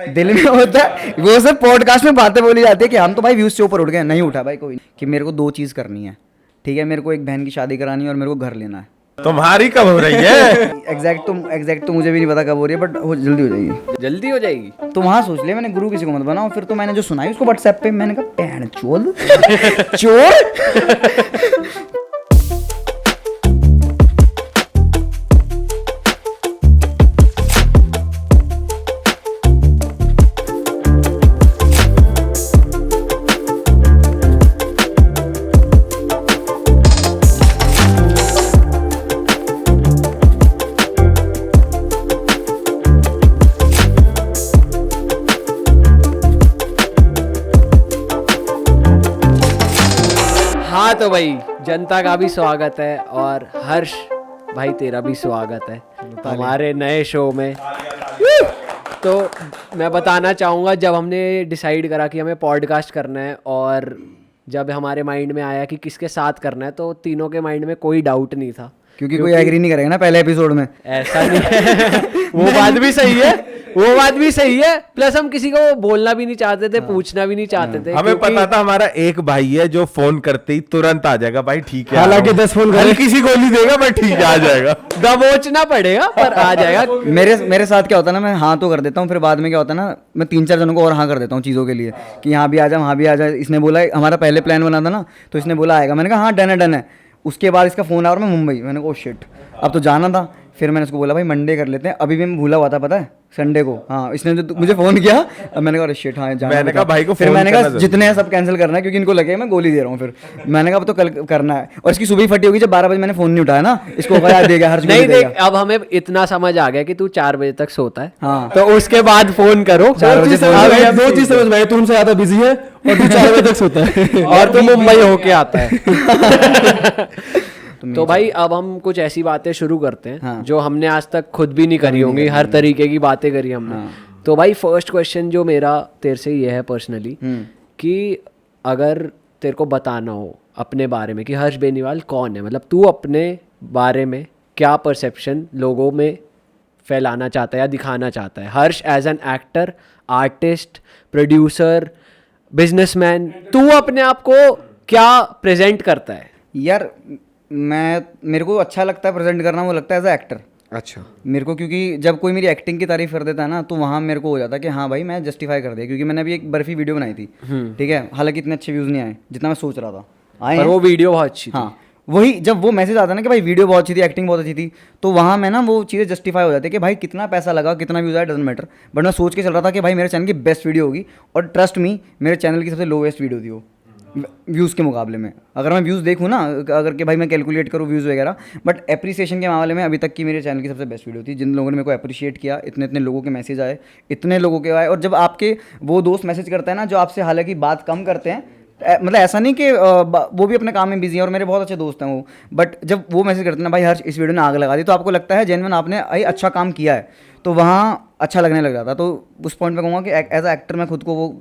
दिल में होता है। वो सब पॉडकास्ट में बातें बोली जाती है कि हम तो भाई व्यूज से ऊपर उठ गए, नहीं उठा भाई कोई। कि मेरे को 2 चीज़ करनी है, ठीक है, मेरे को एक बहन की शादी करानी है और मेरे को घर लेना है। तुम्हारी कब हो रही है? एग्जैक्ट तो मुझे भी नहीं पता कब हो रही है, बट जल्दी हो जाएगी। जल्दी हो जाएगी तो वहाँ सोच लिया मैंने, गुरु किसी को मत बनाओ। फिर तो मैंने जो सुनाई उसको व्हाट्सएप पे मैंने कहा पैन चोल चोर। हाँ तो भाई जनता का भी स्वागत है और हर्ष भाई तेरा भी स्वागत है हमारे नए शो में। तो मैं बताना चाहूँगा, जब हमने डिसाइड करा कि हमें पॉडकास्ट करना है और जब हमारे माइंड में आया कि किसके साथ करना है, तो तीनों के माइंड में कोई डाउट नहीं था, क्योंकि कोई एग्री नहीं करेगा ना पहले एपिसोड में। ऐसा नहीं है वो बात भी सही है, प्लस हम किसी को बोलना भी नहीं चाहते थे, पूछना भी नहीं चाहते थे। हमें पता था हमारा एक भाई है जो फोन करते ही तुरंत आ जाएगा, भाई ठीक है, हालांकि 10 फोन हल्की सी गोली देगा बट ठीक है, आ जाएगा। दबोचना पड़ेगा पर आ जाएगा। मेरे साथ क्या होता है ना, मैं हाँ तो कर देता हूँ, फिर बाद में क्या होता है ना, मैं 3-4 जनों को और हाँ कर देता हूँ चीज़ों के लिए कि यहाँ भी आ जाए वहाँ भी आ जाए। इसने बोला, हमारा पहले प्लान बना था ना, तो इसने बोला आएगा, मैंने कहा हाँ डन है। उसके बाद इसका फ़ोन आया और मैं मुंबई, मैंने कहा ओ शिट अब तो जाना था। फिर मैंने उसको बोला भाई मंडे कर लेते हैं, अभी भी मैं भूला हुआ था पता है संडे को। हाँ इसने जो मुझे फ़ोन किया, अब मैंने कहा अरे शिट हाँ जाना। मैंने कहा भाई को फिर फोन मैंने कहा करना जितने हैं सब कैंसिल करना है, क्योंकि इनको लगे मैं गोली दे रहा हूँ। फिर मैंने कहा अब तो कल करना है, और इसकी सुबह ही फटी होगी जब 12 बजे मैंने फ़ोन नहीं उठाया ना, इसको याद देगा हर नहीं देख, अब हमें इतना समझ आ गया कि तू 4 बजे तक सोता है, हाँ तो उसके बाद फोन करो। 4 बजे दो चीज समझ में आई, तू हमसे ज्यादा बिजी है और तू 4 बजे तक सोता है और तू मुंबई होके आता है। तो भाई अब हम कुछ ऐसी बातें शुरू करते हैं हाँ। जो हमने आज तक खुद भी नहीं करी होंगी, हर तरीके की बातें करी हमने। तो भाई फर्स्ट क्वेश्चन जो मेरा तेरे से ये है पर्सनली, कि अगर तेरे को बताना हो अपने बारे में कि हर्ष बेनीवाल कौन है, मतलब तू अपने बारे में क्या परसेप्शन लोगों में फैलाना चाहता है या दिखाना चाहता है। Harsh as an actor, artist, producer, businessman, तू अपने आप को क्या प्रेजेंट करता है? यार मेरे को अच्छा लगता है प्रेजेंट करना, वो लगता है एज अ एक्टर। अच्छा। मेरे को क्योंकि जब कोई मेरी एक्टिंग की तारीफ कर देता है ना, तो वहाँ मेरे को हो जाता है कि हाँ भाई मैं जस्टिफाई कर दिया। क्योंकि मैंने अभी एक बर्फी वीडियो बनाई थी, ठीक है, हालांकि इतने अच्छे व्यूज़ नहीं आए जितना मैं सोच रहा था, आए पर वो वीडियो बहुत अच्छी थी। हाँ वही जब वो मैसेज आता है ना कि भाई वीडियो बहुत अच्छी थी, एक्टिंग बहुत अच्छी थी, तो वहाँ मैं ना वो चीज़ें जस्टिफाई हो जाती है कि भाई कितना पैसा लगा, कितना व्यूज़ आया, डजंट मैटर। बट मैं सोच के चल रहा था कि भाई मेरे चैनल की बेस्ट वीडियो होगी, और ट्रस्ट मी मेरे चैनल की सबसे लोवेस्ट वीडियो थी वो व्यूज़ के मुकाबले में। अगर मैं व्यूज़ देखूँ ना, अगर कि भाई मैं कैलकुलेट करूँ व्यूज़ वगैरह, बट एप्रिसिएशन के मामले में अभी तक की मेरे चैनल की सबसे बेस्ट वीडियो थी। जिन लोगों ने मेरे को अप्रिशिएट किया, इतने लोगों के मैसेज आए, इतने लोगों के आए। और जब आपके वो दोस्त मैसेज करते हैं ना जो आपसे हालांकि बात कम करते हैं, मतलब ऐसा नहीं कि वो भी अपने काम में बिजी है और मेरे बहुत अच्छे दोस्त हैं वो, बट जब वो मैसेज करते हैं ना भाई हर्ष इस वीडियो ने आग लगा दी, तो आपको लगता है जेन्युइन आपने भाई अच्छा काम किया है, तो वहाँ अच्छा लगने लग जाता। तो उस पॉइंट पे कहूँगा कि एज अ एक्टर मैं खुद को वो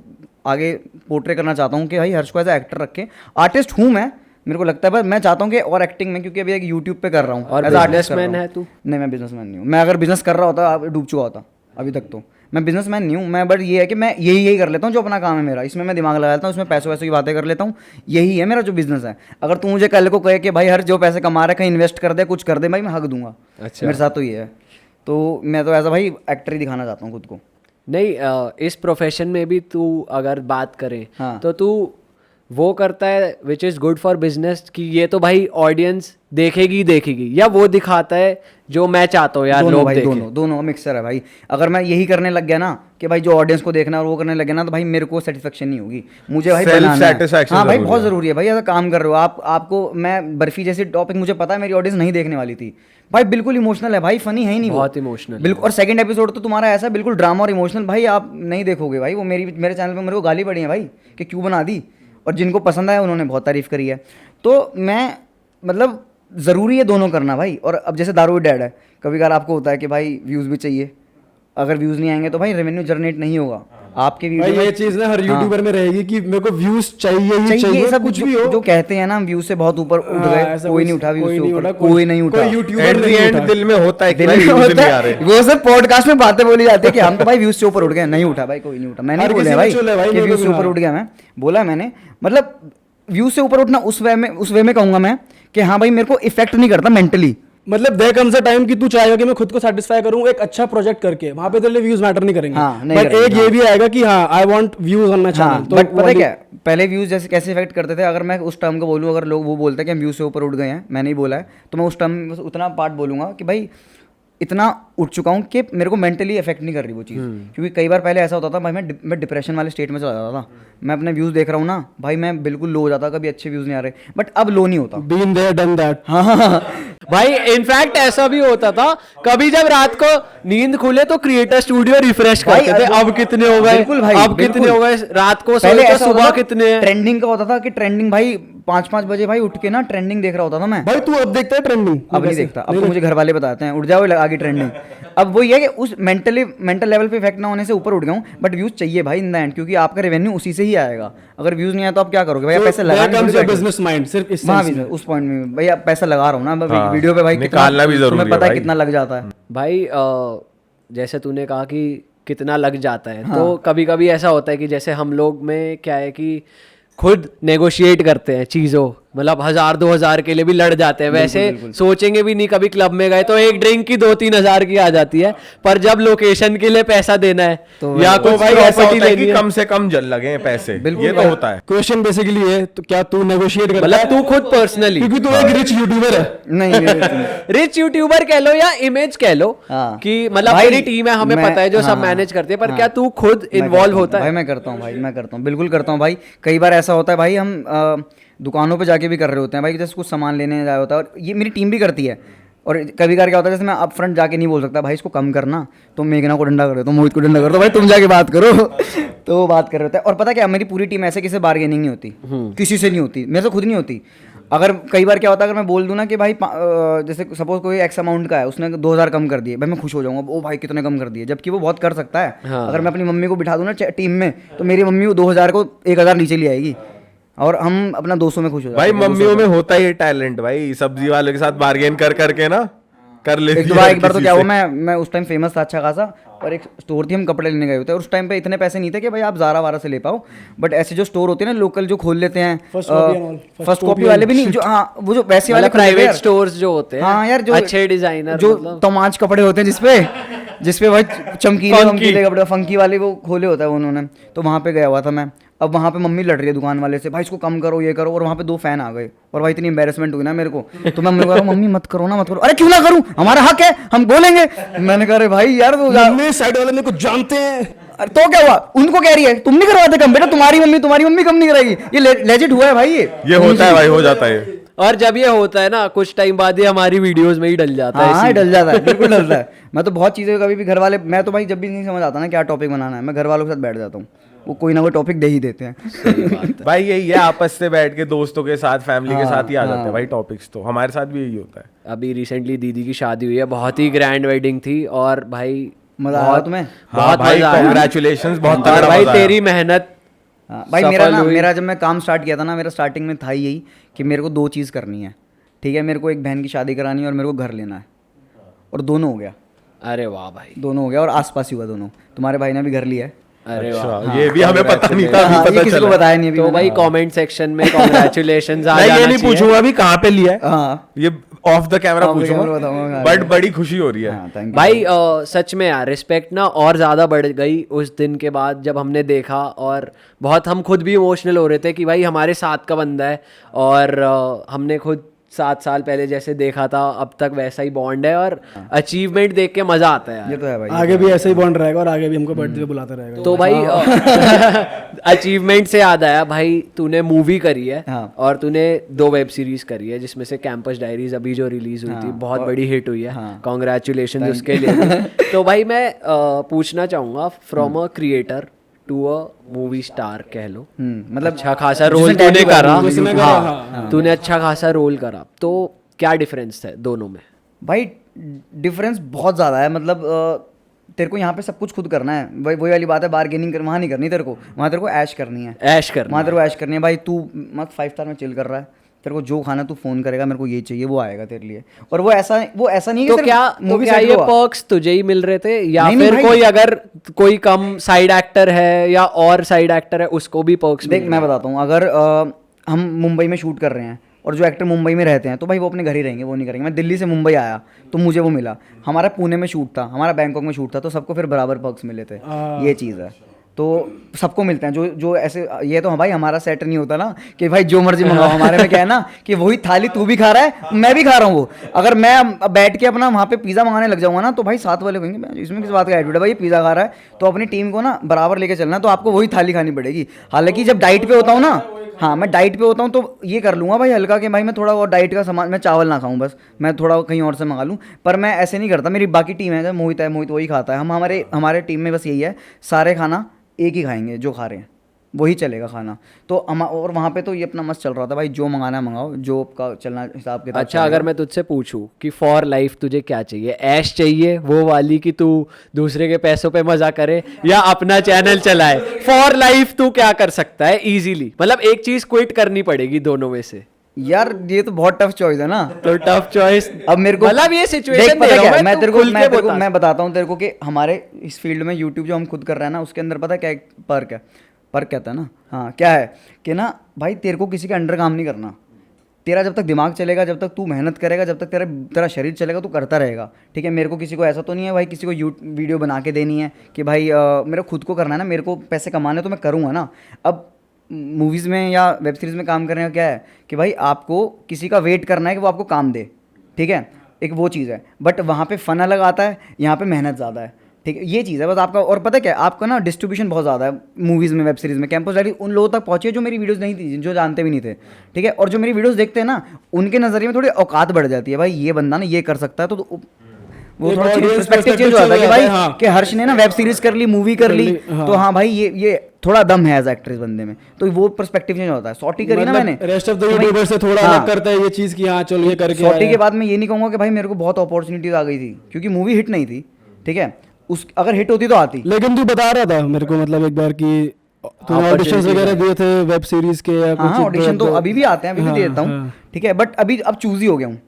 आगे पोर्ट्रे करना चाहता हूँ कि भाई हर्ष को एज अ एक्टर रखें। आर्टिस्ट हूँ मैं, मेरे को लगता है, पर मैं चाहता हूँ कि और एक्टिंग में, क्योंकि अभी एक यूट्यूब पे कर रहा हूँ। और बिजनेसमैन है तू? नहीं मैं बिजनेसमैन नहीं हूँ। मैं अगर बिजनेस कर रहा होता डूब चुका होता अभी तक। तो मैं बिजनेसमैन नहीं हूँ मैं, बट ये है कि मैं यही कर लेता हूँ जो अपना काम है मेरा, इसमें मैं दिमाग लगा लेता हूँ, इसमें पैसों वैसों की बातें कर लेता हूँ, यही है मेरा जो बिजनेस है। अगर तू मुझे कल को कहे कि भाई हर जो पैसे कमा रहा है कहीं इन्वेस्ट कर दे, कुछ कर दे, भाई मैं हक दूंगा। अच्छा। मेरे साथ तो ये है, तो मैं तो एज अ भाई एक्टर ही दिखाना चाहता हूँ खुद को। नहीं, इस प्रोफेशन में भी तू अगर बात करें, हाँ। तो तू वो करता है which is good for business, कि ये तो भाई ऑडियंस देखेगी, या वो दिखाता है जो मैं चाहता हूँ यार लोग देखें? दोनों मिक्सर है भाई। अगर मैं यही करने लग गया ना कि भाई जो ऑडियंस को देखना है और वो करने लग गया ना, तो भाई मेरे को सेटिस्फेक्शन नहीं होगी। मुझे भाई बनाना है। हाँ भाई बहुत ज़रूरी है भाई, ऐसा काम कर रहे हो आपको। मैं बर्फी जैसी टॉपिक मुझे पता है मेरी ऑडियंस नहीं देखने वाली थी भाई, बिल्कुल इमोशनल है भाई, फनी है ही नहीं, बहुत इमोशनल बिल्कुल। और सेकंड एपिसोड तो तुम्हारा ऐसा बिल्कुल ड्रामा और इमोशनल, भाई आप नहीं देखोगे भाई। वो मेरे चैनल पे मेरे को गाली पड़ी है भाई कि क्यों बना दी, और जिनको पसंद आया उन्होंने बहुत तारीफ़ करी है। तो मैं मतलब ज़रूरी है दोनों करना भाई। और अब जैसे दारू डैड है, कभी कभार आपको होता है कि भाई व्यूज़ भी चाहिए, अगर व्यूज़ नहीं आएंगे तो भाई रेवेन्यू जनरेट नहीं होगा। आपके भाई वीडियो ये चीज ना हर यूट्यूबर में रहेगी कि मेरे को व्यूज चाहिए ही चाहिए, सब कुछ भी हो। जो कहते हैं ना हम व्यूज से बहुत ऊपर उठ हाँ, गए, ऐसा कोई कुछ- नहीं उठा व्यूज कोई से नहीं ऊपर, उठा, कोई नहीं उठा। कोई यूट्यूबर एट द नहीं एंड उठा। दिल में होता है कि दिल भाई में views होता नहीं आ है, रहे। वो सब पॉडकास्ट में बातें बोली जाती है कि हम तो भाई व्यूज से ऊपर उठ गए, नहीं उठा भाई, कोई नहीं उठा। मैंने हर नहीं बोला किसी भाई में चल है भाई, कि मेरे व्यूज को से भी ऊपर हाँ। उठ गया मैं, बोला मैंने, मतलब व्यूज से ऊपर उठना उस वे में कहूंगा मैं कि हाँ भाई मेरे को इफेक्ट नहीं करता मेंटली। मतलब देयर कम्स अ टाइम कि तू चाहेगा कि मैं खुद को सेटिस्फाई करूं एक अच्छा प्रोजेक्ट करके, वहां पे तेरे लिए व्यूज मैटर नहीं करेंगे। हाँ, नहीं बट करेंगे, एक ये भी आएगा कि हाँ I want views on my हाँ, चैनल। तो बट पता है क्या, पहले व्यूज जैसे कैसे इफेक्ट करते थे, अगर मैं उस टर्म को बोलूँ, अगर लोग वो बोलते हैं कि हम व्यूज से ऊपर उठ गए हैं, मैंने ही बोला है, तो मैं उस टर्म में उतना पार्ट बोलूंगा कि भाई इतना उठ चुका हूँ कि मेरे को मेंटली इफेक्ट नहीं कर रही वो चीज़। क्योंकि कई बार पहले ऐसा होता था भाई मैं डिप्रेशन वाले स्टेट में चला जाता था, मैं अपने व्यूज़ देख रहा हूँ ना भाई, मैं बिल्कुल लो हो जाता, कभी अच्छे व्यूज़ नहीं आ रहे, बट अब लो नहीं होता। Been there done that. भाई इनफैक्ट ऐसा भी होता था कभी जब रात को नींद खुले तो क्रिएटर स्टूडियो रिफ्रेश भाई, करते थे, अब कितने हो गए, बिल्कुल भाई, अब कितने बिल्कुल। हो गए, रात को पहले सोए तो ऐसा होता सुबह था, कितने हैं। ट्रेंडिंग का होता था कि ट्रेंडिंग भाई 5-5 बजे भाई उठ के ना ट्रेंडिंग देख रहा होता था मैं। भाई तू अब देखता है ट्रेंडिंग? अब नहीं देखता, अब तो मुझे घर वाले बताते हैं उठ जाओ आगे ट्रेंडिंग। अब वो ये है कि उस मेंटल लेवल पे इफेक्ट ना होने से ऊपर उठ गया हूँ, बट व्यूज चाहिए भाई इन द एंड, क्योंकि आपका रेवेन्यू उसी से ही आएगा। अगर व्यूज नहीं आया तो आप क्या करोगे भाई, आप पैसे लगा बिजनेस माइंड सिर्फ इस वहाँ sense भी में। उस पॉइंट में भाई आप पैसा लगा रहा हूँ ना हाँ, वीडियो पे भाई, निकालना भी जरूरी तुम्हें है पता है भाई। कितना लग जाता है। भाई जैसे तूने कहा कि कितना लग जाता है, तो कभी कभी ऐसा होता है कि जैसे हम लोग में क्या है कि खुद नेगोशिएट करते हैं चीज़ों, मतलब 1000-2000 के लिए भी लड़ जाते हैं, वैसे सोचेंगे भी नहीं, कभी क्लब में गए तो एक ड्रिंक की 2-3 हजार की आ जाती है, पर जब लोकेशन के लिए पैसा देना है या तो कुछ भाई ऐसा प्रॉपर्टी होता है लेनी कि है, कम से कम जल लगे पैसे, बिल्कुल ये तो भाई। होता है। क्वेश्चन बेसिकली ये, तो क्या तू नेगोशिएट करता मतलब है? तू खुद पर्सनली क्योंकि तू एक रिच यूट्यूबर है। नहीं रिच यूट्यूबर कह लो या इमेज कह लो, हाँ। कि मतलब भाई, पूरी टीम है, हमें मैं- पता है जो सब हाँ, मैनेज करते हैं, पर हाँ। क्या तू खुद मैं इन्वॉल्व करता हूँ, होता भाई है? मैं करता हूँ भाई, मैं करता हूँ, बिल्कुल करता हूँ भाई। कई बार ऐसा होता है भाई, हम दुकानों पे जाके भी कर रहे होते हैं भाई, जैसे कुछ सामान लेने जाया होता है, और ये मेरी टीम भी करती है। और कभी कभार क्या होता है, जैसे मैं अप फ्रंट जाके नहीं बोल सकता भाई इसको कम करना, तो मेघना को डंडा कर दो, तो मोहित को डंडा कर दो, भाई तुम जाके बात करो। तो वो बात कर रहे होते हैं। और पता क्या, मेरी पूरी टीम ऐसे किसी से बार्गेनिंग नहीं होती, किसी से नहीं होती, मेरे से खुद नहीं होती। अगर कई बार क्या होता है, अगर मैं बोल दूं ना कि भाई जैसे सपोज कोई एक्स अमाउंट का है, उसने 2000 कम कर दिए, भाई मैं खुश हो जाऊंगा, ओ भाई कितने कम कर दिए, जबकि वो बहुत कर सकता है। हाँ। अगर मैं अपनी मम्मी को बिठा दूं ना टीम में, तो मेरी मम्मी वो 2000 को 1000 नीचे ले आएगी, और हम अपना 200 में खुश हो जाते भाई हैं। मम्मियों में होता ही टैलेंट भाई, सब्जी वाले के साथ बार्गेन कर करके ना कर लेती एक दो बार, एक बार तो क्या हुआ, मैं उस टाइम फेमस था अच्छा खासा, और एक स्टोर थी, हम कपड़े लेने गए होते हैं, और उस टाइम पे इतने पैसे नहीं थे कि भाई आप ज़ारा वारा से ले पाओ, बट ऐसे जो स्टोर होते हैं ना लोकल, जो खोल लेते हैं First copy and all, first first copy copy वाले and भी नहीं, जो हाँ वो जो वैसे वाले मतलब खुले हुए प्राइवेट यार। स्टोर्स जो होते हैं, हाँ यार, जो अच्छे डिजाइनर, जो मतलब तमाच कपड़े होते हैं जिसपे भाई चमकीले कपड़े फंकी वाले वो खोले होता है उन्होंने, तो वहाँ पे गया हुआ था मैं। अब वहाँ पे मम्मी लड़ रही है दुकान वाले से, भाई इसको कम करो, ये करो, और वहाँ पे 2 फैन आ गए, और भाई इतनी एम्बेरसमेंट हुई ना मेरे को, तो मैं मम्मी को कह रहा हूँ, मम्मी मत करो ना, मत करो। अरे क्यों ना करूँ, हमारा हक है, हम बोलेंगे। मैंने कहा अरे भाई यार वो मम्मी साइड वाले मेरे को जानते हैं। अरे तो क्या हुआ, उनको कह रही है तुम नहीं करवाते कम, बेटा तुम्हारी मम्मी कम नहीं कराएगी, ये लेजिट हुआ है भाई, ये होता है भाई, हो जाता है। और जब ये होता है ना कुछ टाइम बाद ये हमारी वीडियोस में ही डल जाता है। हाँ इसी- डल जाता है, बिल्कुल डलता है। मैं तो बहुत चीज़ें कभी भी घर वाले, मैं तो भाई जब भी नहीं समझ आता ना क्या टॉपिक बनाना है, मैं घर वालों के साथ बैठ जाता हूँ, वो कोई ना कोई टॉपिक दे ही देते हैं। भाई यही है, आपस से बैठ के दोस्तों के साथ, फैमिली के साथ ही आ जाते हैं भाई टॉपिक्स, तो हमारे साथ भी यही होता है। अभी रिसेंटली दीदी की शादी हुई है, बहुत ही ग्रैंड वेडिंग थी, और भाई मजा आया तुम्हें? हाँ भाई, कांग्रेचुलेशन, बहुत और तगड़ा भाई मजा आया। तेरी मेहनत हाँ, भाई मेरा जब मैं काम स्टार्ट किया था ना, मेरा स्टार्टिंग में था ही यही कि मेरे को 2 चीज़ करनी है, ठीक है, मेरे को एक बहन की शादी करानी है और मेरे को घर लेना है, और दोनों हो गया, अरे वाह भाई, दोनों हो गया, और आसपास ही हुआ दोनों। तुम्हारे भाई ने भी घर लिया है। अरे वाह। अच्छा, ये भी हमें पता नहीं था, अभी हाँ, ये पता किसी को चला। बताया नहीं अभी तो मैंने। भाई कमेंट सेक्शन में कांग्रेचुलेशंस आ मैं जाना ये नहीं चाहिए। पूछूंगा अभी कहाँ पे लिया है, हाँ ये of the camera Off the पूछूंगा, camera बताऊंगा, हाँ। बट बड़ी खुशी हो रही है। हाँ, thank you। भाई सच में यार रिस्पेक्ट ना और ज़्यादा बढ़ गई उस दिन के बाद जब हमने देखा, और बहुत हम खुद भी इमोशनल हो रहे थे कि भाई हमारे साथ का बंदा है, और हमने खुद 7 साल पहले जैसे देखा था अब तक वैसा ही बॉन्ड है, और अचीवमेंट देख के मज़ा आता है यार। ये तो है भाई। आगे भी ऐसे ही बॉन्ड रहेगा, और आगे भी हमको बर्थडे पे बुलाता रहेगा। तो भाई अचीवमेंट से याद आया भाई, तूने मूवी करी है, हाँ। और तूने 2 वेब सीरीज करी है, जिसमें से कैंपस डायरीज अभी जो रिलीज हुई थी बहुत बड़ी हिट हुई है, कॉन्ग्रेचुलेशन उसके लिए भी। तो भाई मैं पूछना चाहूंगा from a creator to a movie star कह लो, मतलब अच्छा खासा जिसने रोल तूने tattoo करा, जिसने करा, हाँ तूने अच्छा खासा रोल करा, तो क्या डिफरेंस है दोनों में? भाई डिफरेंस बहुत ज़्यादा है, मतलब तेरे को यहाँ पे सब कुछ खुद करना है, वही वाली बात है, बार्गेनिंग कर वहाँ नहीं करनी तेरे को, वहाँ तेरे को ऐश करनी है, ऐश करना वहाँ तेरे को ऐश करनी है भाई। तू मत 5 स्टार में चिल कर रहा है, तेरे को जो खाना तू फोन करेगा मेरे को ये चाहिए, वो आएगा तेरे लिए। और वो ऐसा नहीं है तो कि क्या ये पर्क्स तुझे ही मिल रहे थे या नहीं, फिर भाई। कोई अगर कोई कम साइड एक्टर है या और साइड एक्टर है उसको भी पर्क्स देख मैं बताता हूँ, अगर हम मुंबई में शूट कर रहे हैं और जो एक्टर मुंबई में रहते हैं तो भाई वो अपने घर ही रहेंगे, वो नहीं करेंगे। मैं दिल्ली से मुंबई आया तो मुझे वो मिला, हमारा पुणे में शूट था, हमारा बैंकॉक में शूट था, तो सबको फिर बराबर पर्क्स मिले थे। ये चीज़ है, तो सबको मिलते हैं। जो ऐसे ये तो भाई हमारा सेट नहीं होता ना कि भाई जो मर्जी मंगाओ। हमारे में क्या है ना कि वही थाली तू भी खा रहा है मैं भी खा रहा हूँ वो। अगर मैं बैठ के अपना वहाँ पे पिज़्ज़ा मंगाने लग जाऊँगा ना तो भाई साथ वाले कहेंगे इसमें किस बात का एटीट्यूड है, भाई पिज़्ज़ा खा रहा है। तो अपनी टीम को ना बराबर लेके चलना, तो आपको वही थाली खानी पड़ेगी। हालांकि जब डाइट पे होता हूँ ना, हाँ मैं डाइट पे होता हूँ तो ये कर लूँगा भाई हल्का कि भाई मैं थोड़ा और डाइट का सामान, मैं चावल ना खाऊँ, बस मैं थोड़ा कहीं और से मंगा लूँ। पर मैं ऐसे नहीं करता। मेरी बाकी टीम है, मोहित वही खाता है। हम हमारे टीम में बस यही है, सारे खाना एक ही खाएंगे, जो खा रहे हैं वही चलेगा खाना। तो और वहाँ पे तो ये अपना मस्त चल रहा था भाई, जो मंगाना है मंगाओ, जो आपका चलना हिसाब किताब। अच्छा अगर मैं तुझसे पूछूं कि फॉर लाइफ तुझे क्या चाहिए, ऐश चाहिए वो वाली कि तू दूसरे के पैसों पे मजा करे या अपना चैनल चलाए, फॉर लाइफ तू क्या कर सकता है इजीली? मतलब एक चीज क्विट करनी पड़ेगी दोनों में से। यार ये तो बहुत टफ चॉइस है ना। तो टफ चॉइस अब मेरे को मतलब ये सिचुएशन देख, पता क्या है, मैं तेरे को बता। मैं बताता हूँ तेरे को कि हमारे इस फील्ड में यूट्यूब जो हम खुद कर रहे हैं ना, उसके अंदर पता है क्या एक पर्क है, पर्क कहता है ना, हाँ क्या है कि ना भाई तेरे को किसी के अंडर काम नहीं करना। तेरा जब तक दिमाग चलेगा, जब तक तू मेहनत करेगा, जब तक तेरा शरीर चलेगा, तू करता रहेगा, ठीक है। मेरे को किसी को ऐसा तो नहीं है भाई किसी को वीडियो बना के देनी है कि भाई मेरे खुद को करना है ना, मेरे को पैसे कमाने तो मैं करूँगा ना। अब मूवीज़ में या वेब सीरीज़ में काम करने का क्या है कि भाई आपको किसी का वेट करना है कि वो आपको काम दे, ठीक है, एक वो चीज़ है। बट वहाँ पे फ़न अलग आता है, यहाँ पे मेहनत ज़्यादा है, ठीक है, ये चीज़ है बस आपका। और पता क्या है, आपका ना डिस्ट्रीब्यूशन बहुत ज़्यादा है मूवीज़ में, वेब सीरीज़ में। कैंपस डायरी उन लोगों तक पहुँची है जो मेरी वीडियोज़ नहीं थी, जो जानते भी नहीं थे, ठीक है। और जो मेरी वीडियोज़ देखते हैं ना, उनके नज़रिए में थोड़ी औकात बढ़ जाती है, भाई ये बंदा ना ये कर सकता है, तो वो थोड़ा पर्सपेक्टिव चेंज हो जाता है कि भाई कि हर्ष ने ना वेब सीरीज कर ली, मूवी कर ली, तो हाँ भाई ये थोड़ा दम है एज एक्ट्रेस बंदे में, तो वो पर्सपेक्टिव चेंज होता है। सॉटी करी ना मैंने, रेस्ट ऑफ द यूट्यूबर से थोड़ा अलग करता है ये चीज कि हाँ चलो ये करके। सॉटी के बाद मैं ये नहीं कहूँगा कि भाई मेरे को बहुत अपॉर्चुनिटीज आ गई थी, क्योंकि मूवी हिट नहीं थी, ठीक है। उस अगर हिट होती तो आती। लेकिन तू बता रहा था मेरे को मतलब एक बार कि तूने ऑडिशंस वगैरह दिए थे वेब सीरीज के या कुछ? हाँ ऑडिशन तो अभी भी आते हैं, अभी भी देता हूँ, ठीक है। बट अभी अब चूज ही हो गया हूँ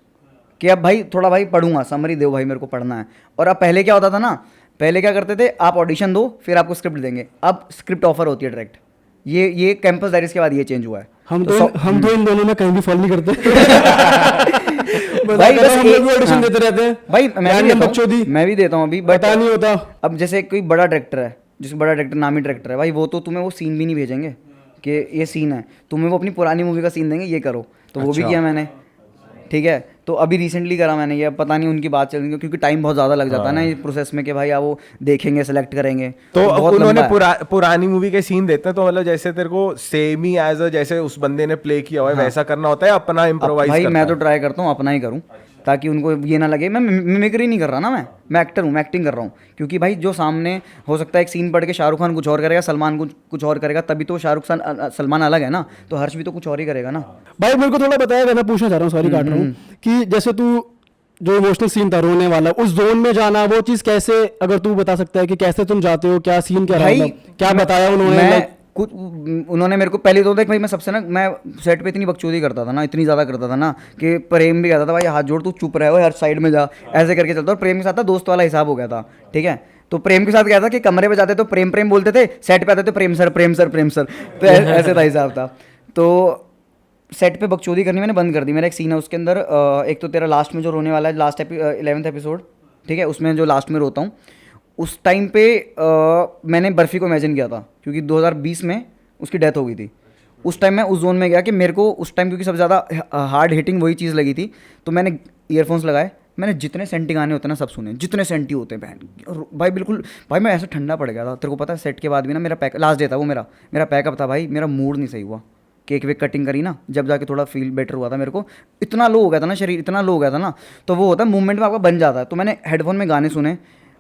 कि अब भाई थोड़ा भाई पढ़ूंगा, समरी दो भाई मेरे को पढ़ना है। और अब पहले क्या होता था ना, पहले क्या करते थे, आप ऑडिशन दो फिर आपको स्क्रिप्ट देंगे, अब स्क्रिप्ट ऑफर होती है डायरेक्ट। ये कैंपस डायरीज के बाद ये चेंज हुआ है। हम तो इन दोनों में कहीं भी फॉल नहीं करते। भाई बस हम लोग ऑडिशन देते रहते हैं भाई, मैं भी देता हूँ अभी, बट पता नहीं होता। अब जैसे कोई बड़ा डायरेक्टर है, जिसको बड़ा डायरेक्टर नामी डायरेक्टर है भाई, वो तो तुम्हें वो सीन भी नहीं भेजेंगे कि ये सीन है, तुम्हें वो अपनी पुरानी मूवी का सीन देंगे, ये करो। तो वो भी किया मैंने, ठीक है। तो अभी रिसेंटली करा मैंने, ये पता नहीं उनकी बात चल रही है क्योंकि टाइम बहुत ज़्यादा लग जाता है ना इस प्रोसेस में कि भाई आप वो देखेंगे, सेलेक्ट करेंगे। तो बहुत उन्होंने लंबा है। पुरानी मूवी के सीन देते हैं, तो मतलब जैसे तेरे को सेम ही एज जैसे उस बंदे ने प्ले किया हुआ है वैसा करना होता है, अपना इम्प्रोवाइज भाई करता मैं है? तो ट्राई करता हूँ अपना ही करूँ, ताकि उनको ये ना लगे मैं मिमिक्री नहीं कर रहा ना, मैं एक्टर हूँ, मैं एक्टिंग कर रहा हूँ। क्योंकि भाई जो सामने हो सकता है एक सीन पढ़ के शाहरुख खान कुछ और करेगा, सलमान कुछ और करेगा, तभी तो शाहरुख खान सलमान अलग है ना, तो हर्ष भी तो कुछ और ही करेगा ना। भाई मेरे को थोड़ा बताएगा, मैं पूछना चाह रहा हूँ, सॉरी काट रहा हूँ, कि जैसे तू जो इमोशनल सीन था रोने वाला, उस जोन में जाना, वो चीज़ कैसे, अगर तू बता सकता है कि कैसे तुम जाते हो, क्या सीन क्या रहा, क्या बताया उन्होंने? कुछ उन्होंने मेरे को पहले तो देख भाई, मैं सबसे ना मैं सेट पे इतनी बकचोदी करता था ना, इतनी ज़्यादा करता था ना कि प्रेम भी कहता था भाई हाथ जोड़ तू चुप रहे हो, हर साइड में जा, ऐसे करके चलता। और प्रेम के साथ था दोस्त वाला हिसाब हो गया था, ठीक है। तो प्रेम के साथ क्या था कि कमरे पे जाते तो प्रेम बोलते थे, सेट पे आते थे प्रेम सर, तो ऐसे था हिसाब था। तो सेट पे बकचोदी करनी मैंने बंद कर दी। मेरा एक सीन है उसके अंदर, एक तो तेरा लास्ट में जो रोने वाला है, लास्ट 11th एपिसोड, ठीक है, उसमें जो लास्ट में रोता हूँ, उस टाइम पे मैंने बर्फ़ी को इमेजिन किया था क्योंकि 2020 में उसकी डेथ हो गई थी। उस टाइम मैं उस जोन में गया कि मेरे को उस टाइम क्योंकि सबसे ज़्यादा हार्ड हिटिंग वही चीज़ लगी थी, तो मैंने ईयरफोन्स लगाए, मैंने जितने सेंटी गाने होते हैं ना सब सुने, जितने सेंटी होते हैं बहन भाई, बिल्कुल भाई मैं ऐसा ठंडा पड़ गया था। तेरे को पता है सेट के बाद भी ना मेरा पैक लास्ट डे था, वो मेरा पैकअप था भाई, मेरा मूड नहीं सही हुआ। केक वेक कटिंग करी ना, जब जाके थोड़ा फील बेटर हुआ था मेरे को। इतना लो हो गया था ना शरीर, इतना लो हो गया था ना, तो वो होता है मूवमेंट में आपका बन जाता है। तो मैंने हेडफोन में गाने सुने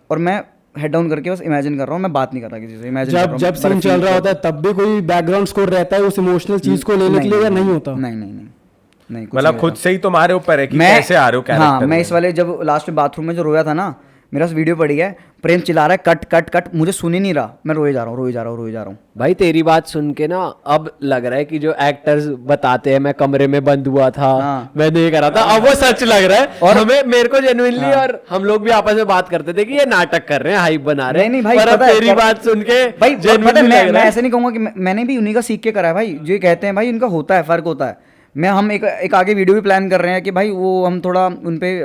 और मैं हेड डाउन करके बस इमेजिन कर रहा हूँ, मैं बात नहीं कर रहा किसी से, इमेजिन कर रहा हूँ। जब सीन चल रहा होता है तब भी कोई बैकग्राउंड स्कोर रहता है उस इमोशनल चीज को लेने के लिए, या नहीं होता? नहीं, मतलब खुद से ही तुम्हारे ऊपर है कि कैसे आ रहे हो कैरेक्टर। हाँ, मैं इस वाले जब लास्ट में बाथरूम में जो रोया था ना, मेरा वीडियो पड़ी है, प्रेम चिल्ला रहा है कट कट कट, मुझे सुन ही नहीं रहा, मैं रोए जा रहा हूँ रोए जा रहा हूँ रोए जा रहा हूँ। भाई तेरी बात सुन के ना अब लग रहा है कि जो एक्टर्स बताते हैं मैं कमरे में बंद हुआ था, हाँ। मैं नहीं करा था, अब वो सच लग रहा है। और हमें मेरे को जेन्युइनली और हम लोग भी आपस में बात करते थे कि ये नाटक कर रहे हैं, हाइप बना रहे हैं। नहीं भाई, पर अब पता है, तेरी बात सुन के भाई पता है, genuinely लग मैं रहा है। ऐसे नहीं कहूंगा कि मैंने भी उन्हीं का सीख के करा है भाई, जो ये कहते हैं भाई इनका होता है, फर्क होता है। हम एक आगे वीडियो भी प्लान कर रहे हैं कि भाई वो हम थोड़ा उन पे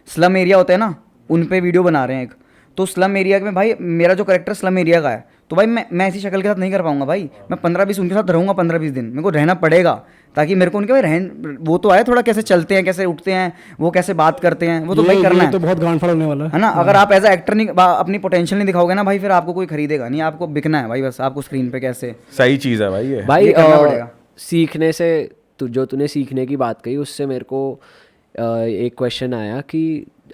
स्लम एरिया होते हैं ना, उन पे वीडियो बना रहे हैं एक। तो स्लम एरिया में भाई मेरा जो करेक्टर स्लम एरिया का है, तो भाई मैं ऐसी शक्ल के साथ नहीं कर पाऊंगा भाई। मैं 15-20 उनके साथ रहूंगा, 15-20 दिन मेरे को रहना पड़ेगा, ताकि मेरे को उनके भाई रहन वो तो आए थोड़ा, कैसे चलते हैं, कैसे उठते हैं, वो कैसे बात करते हैं, वो तो भाई करना ये तो बहुत गांड-फाड़ होने वाला है ना। अगर आप एज एक्टर नहीं अपनी पोटेंशियल नहीं दिखाओगे ना भाई, फिर आपको कोई खरीदेगा नहीं, आपको बिकना है भाई बस, आपको स्क्रीन पे कैसे। सही चीज है भाई ये। भाई ये करना पड़ेगा। सीखने से जो तूने सीखने की बात कही उससे मेरे को एक क्वेश्चन आया कि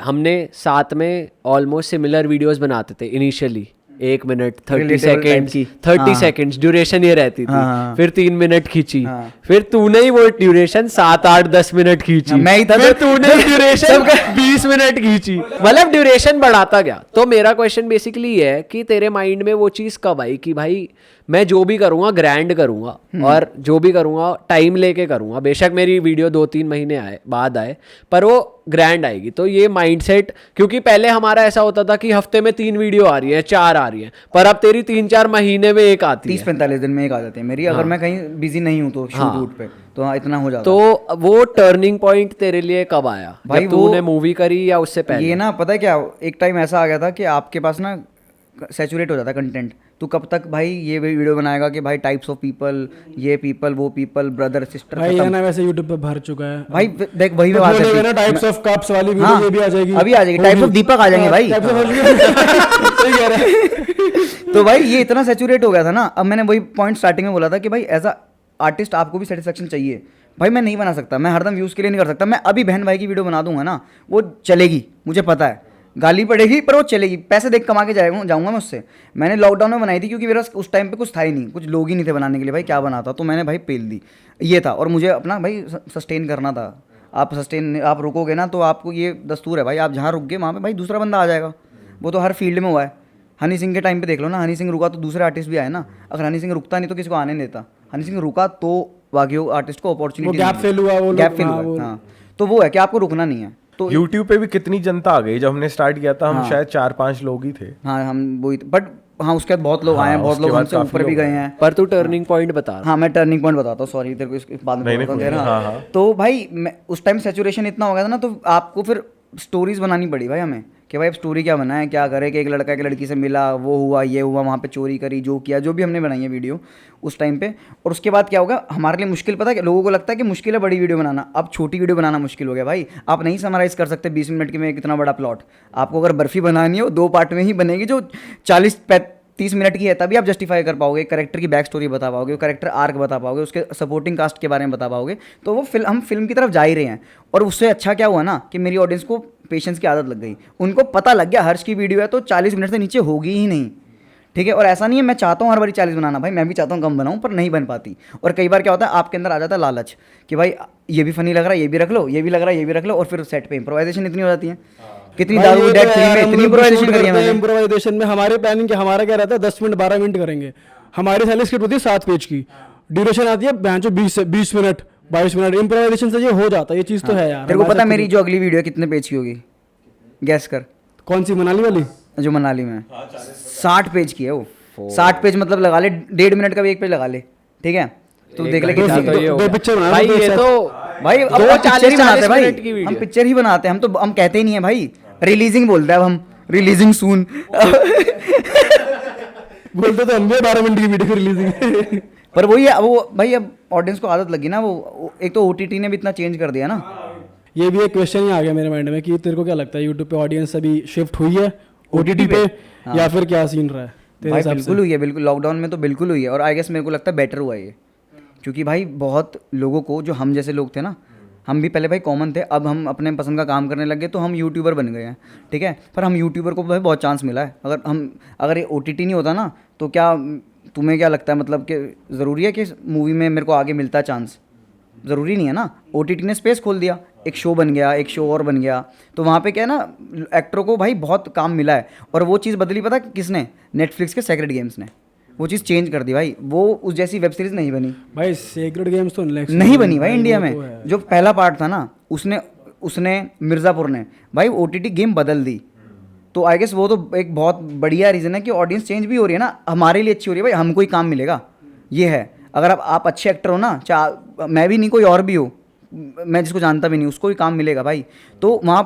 हमने साथ में ऑलमोस्ट सिमिलर वीडियोस बनाते थे initially, 1 minute 30 Relatable seconds type की। 30 हाँ। सेकेंड्स ड्यूरेशन ये रहती थी। हाँ। फिर 3 मिनट खींची, हाँ। फिर तूने ही वो ड्यूरेशन 7-8-10 मिनट खींची, मैं ही था फिर तो- तूने ड्यूरेशन 20 मिनट खींची, मतलब ड्यूरेशन बढ़ाता गया। तो मेरा क्वेश्चन बेसिकली ये है कि तेरे माइंड में वो चीज़ कब आई कि भाई मैं जो भी करूँगा ग्रैंड करूँगा, और जो भी करूँगा टाइम लेके करूँगा, बेशक मेरी वीडियो 2-3 महीने बाद आए पर वो ग्रैंड आएगी। तो ये माइंडसेट, क्योंकि पहले हमारा ऐसा होता था कि हफ्ते में 3 वीडियो आ रही है, 4 आ रही है, पर अब तेरी 3-4 महीने में एक आती है। 30-45 दिन में एक आ जाती है मेरी, अगर मैं कहीं बिजी नहीं हूँ तो हाँ। शूट पे, तो हाँ इतना हो जाता तो वो टर्निंग पॉइंट तेरे लिए कब आया भाई? जब तूने मूवी करी या उससे है। पहले? ये ना पता है क्या, एक टाइम ऐसा आ गया था कि आपके पास ना सैचुरेट हो जाता है कंटेंट। तू कब तक भाई ये वीडियो बनाएगा कि भाई टाइप्स ऑफ पीपल, ये पीपल, वो पीपल, ब्रदर सिस्टर, भाई ये ना वैसे YouTube पे भर चुका है भाई देख वही तो बात बोलेगा है ना टाइप्स ऑफ कप्स वाली वीडियो, हाँ, ये भी आ जाएगी, अभी आ जाएगी, टाइप्स ऑफ दीपक आ जाएंगे भाई। टाइप्स ऑफ सही कह रहा है। तो भाई ये इतना सैचुरेट हो गया था ना, अब मैंने वही पॉइंट स्टार्टिंग में बोला था कि भाई एज अ आर्टिस्ट आपको भी सेटिस्फेक्शन चाहिए। भाई मैं नहीं बना सकता, मैं हरदम व्यूज़ के लिए नहीं कर सकता। मैं अभी बहन भाई की वीडियो बना दूंगा ना, वो चलेगी, मुझे पता है, गाली पड़ेगी पर वो चलेगी, पैसे देख कमा के जाऊंगा मैं उससे। मैंने लॉकडाउन में बनाई थी क्योंकि मेरा उस टाइम पे कुछ था ही नहीं, कुछ लोग ही नहीं थे बनाने के लिए, भाई क्या बनाता, तो मैंने भाई पेल दी, ये था। और मुझे अपना भाई सस्टेन करना था। आप रुकोगे ना तो आपको ये दस्तूर है भाई, आप जहाँ रुक गए वहाँ पे भाई दूसरा बंदा आ जाएगा। वो तो हर फील्ड में हुआ है। हनी सिंह के टाइम पे देख लो ना, हनी सिंह रुका तो दूसरे आर्टिस्ट भी आए ना। अगर हनी सिंह रुकता नहीं तो किसी को आने नहीं देता, हनी सिंह रुका तो बाकी आर्टिस्ट को अपॉर्चुनिटी, वो gap fill हुआ, वो लोग- गैप फिल हाँ, हुआ। वो- हाँ, तो वो है कि आपको रुकना नहीं है। तो YouTube पे भी कितनी जनता आ गई। जब हमने स्टार्ट किया था हम शायद 4-5 लोग ही थे। हाँ हम वही, बट हाँ उसके बाद बहुत लोग आए हैं, हाँ, बहुत उसके लोग बाद हमसे काफी ऊपर भी लोग गए आए। हैं। पर तू टर्निंग पॉइंट बता रहा। हाँ मैं टर्निंग पॉइंट बताता हूँ, सॉरी तेरे को इसके बाद में नहीं, बताता हूँ नहीं, तेरा। हाँ, हाँ। तो भाई मैं उस टाइम सैचुरेशन इतना हो गया था ना, तो आपको फिर स्टोरीज बनानी पड़ी भाई हमें कि भाई अब स्टोरी क्या बनाए, क्या करे कि एक लड़का एक लड़की से मिला, वो हुआ, ये हुआ, वहाँ पे चोरी करी, जो किया, जो भी हमने बनाई है वीडियो उस टाइम पे। और उसके बाद क्या होगा हमारे लिए मुश्किल, पता है लोगों को लगता है कि मुश्किल है बड़ी वीडियो बनाना, अब छोटी वीडियो बनाना मुश्किल हो गया भाई। आप नहीं समराइज़ कर सकते 20 मिनट के में कितना बड़ा प्लॉट। आपको अगर बर्फी बनानी हो 2 पार्ट में ही बनेगी, जो 40-30 मिनट की है, तभी आप जस्टिफाई कर पाओगे, करेक्टर की बैक स्टोरी बता पाओगे, करेक्टर आर्क बता पाओगे, उसके सपोर्टिंग कास्ट के बारे में बता पाओगे। तो वो हम फिल्म की तरफ जा ही रहे हैं। और उससे अच्छा क्या हुआ ना कि मेरी ऑडियंस को पेशेंस की आदत लग गई, उनको पता लग गया हर्ष की वीडियो है तो 40 मिनट से नीचे होगी ही नहीं, ठीक है। और ऐसा नहीं है मैं चाहता हूँ हर बारी 40 बनाना, भाई मैं भी चाहता हूँ कम बनाऊँ, पर नहीं बन पाती। और कई बार क्या होता है आपके अंदर आ जाता है लालच कि भाई ये भी फनी लग रहा है, ये भी रख लो, ये भी लग रहा है, ये भी रख लो, और फिर सेट पे इंप्रोवाइजेशन इतनी हो जाती है। कितनी भाई, दारू ये डेट तो फिल्म यार में हम इतनी लोग इंप्रोवाइजेशन shoot करी है करते हैं, मैंने। improvisation में हमारे प्लानिंग क्या, हमारा क्या रहता है 10 मिनट 12 मिनट करेंगे। हमारी सारी स्क्रिप्ट होती है 7 पेज की, ड्यूरेशन आती है 20 मिनट 22 मिनट। इम्प्रोवाइजेशन से ये हो जाता है, ये चीज़ तो है यार। तेरे को हमारे पता है साथ मेरी जो अगली वीडियो कितने पेज की होगी, गैस कर। कौन सी, मनाली वाली? जो मनाली में 60 पेज की है वो। 60 पेज मतलब लगा ले 1.5 मिनट का भी एक पेज लगा ले, ठीक है। तो देख ले घंटा कितना तो ये हो दो गया। पिक्चर बना लो, भाई तो ये एक तो भाई अब दो हम पिक्चर ही 40 बनाते हैं भाई, मिनट की वीडियो। हम पिक्चर ही बनाते हैं, हम कहते ही नहीं है भाई, रिलीजिंग बोलते हैं अब हम, रिलीजिंग सून। बोलते तो हम भी 12 मिनट की वीडियो रिलीजिंग। पर वही है, वो भाई अब ऑडियंस को आदत लगी ना, वो एक तो OTT ने भी इतना चेंज कर दिया ना। ये भी एक क्वेश्चन ही आ गया मेरे माइंड में कि तेरे को क्या लगता है यूट्यूब पे ऑडियंस अभी शिफ्ट हुई है OTT पे, या फिर क्या सीन रहा है तेरे भाई हिसाब बिल्कुल से? हुई है, बिल्कुल लॉकडाउन में तो बिल्कुल हुई है। और आई गेस मेरे को लगता है बेटर हुआ ये, क्योंकि भाई बहुत लोगों को, जो हम जैसे लोग थे ना, हम भी पहले भाई कॉमन थे, अब हम अपने पसंद का काम करने लग गए तो हम यूट्यूबर बन गए हैं, ठीक है। पर हम यूट्यूबर को भाई बहुत चांस मिला है। अगर ये OTT नहीं होता ना, तो क्या तुम्हें क्या लगता है, मतलब कि ज़रूरी है कि मूवी में मेरे को आगे मिलता है चांस? ज़रूरी नहीं है ना, OTT ने स्पेस खोल दिया, एक शो बन गया, एक शो और बन गया, तो वहाँ पे क्या है ना, एक्टरों को भाई बहुत काम मिला है। और वो चीज़ बदली पता किसने? नेटफ्लिक्स के सेक्रेड गेम्स ने वो चीज़ चेंज कर दी भाई। वो उस जैसी वेब सीरीज़ नहीं बनी भाई, सेक्रेड गेम्स तो नहीं बनी भाई इंडिया में। जो पहला पार्ट था ना, उसने मिर्ज़ापुर ने भाई OTT गेम बदल दी। तो आई गेस वो तो एक बहुत बढ़िया रीज़न है कि ऑडियंस चेंज भी हो रही है ना, हमारे लिए अच्छी हो रही है भाई, हमको ही काम मिलेगा। ये है, अगर आप अच्छे एक्टर हो ना, चाहे मैं भी नहीं कोई और भी हो, मैं जिसको जानता भी नहीं उसको भी काम मिलेगा भाई। तो वहाँ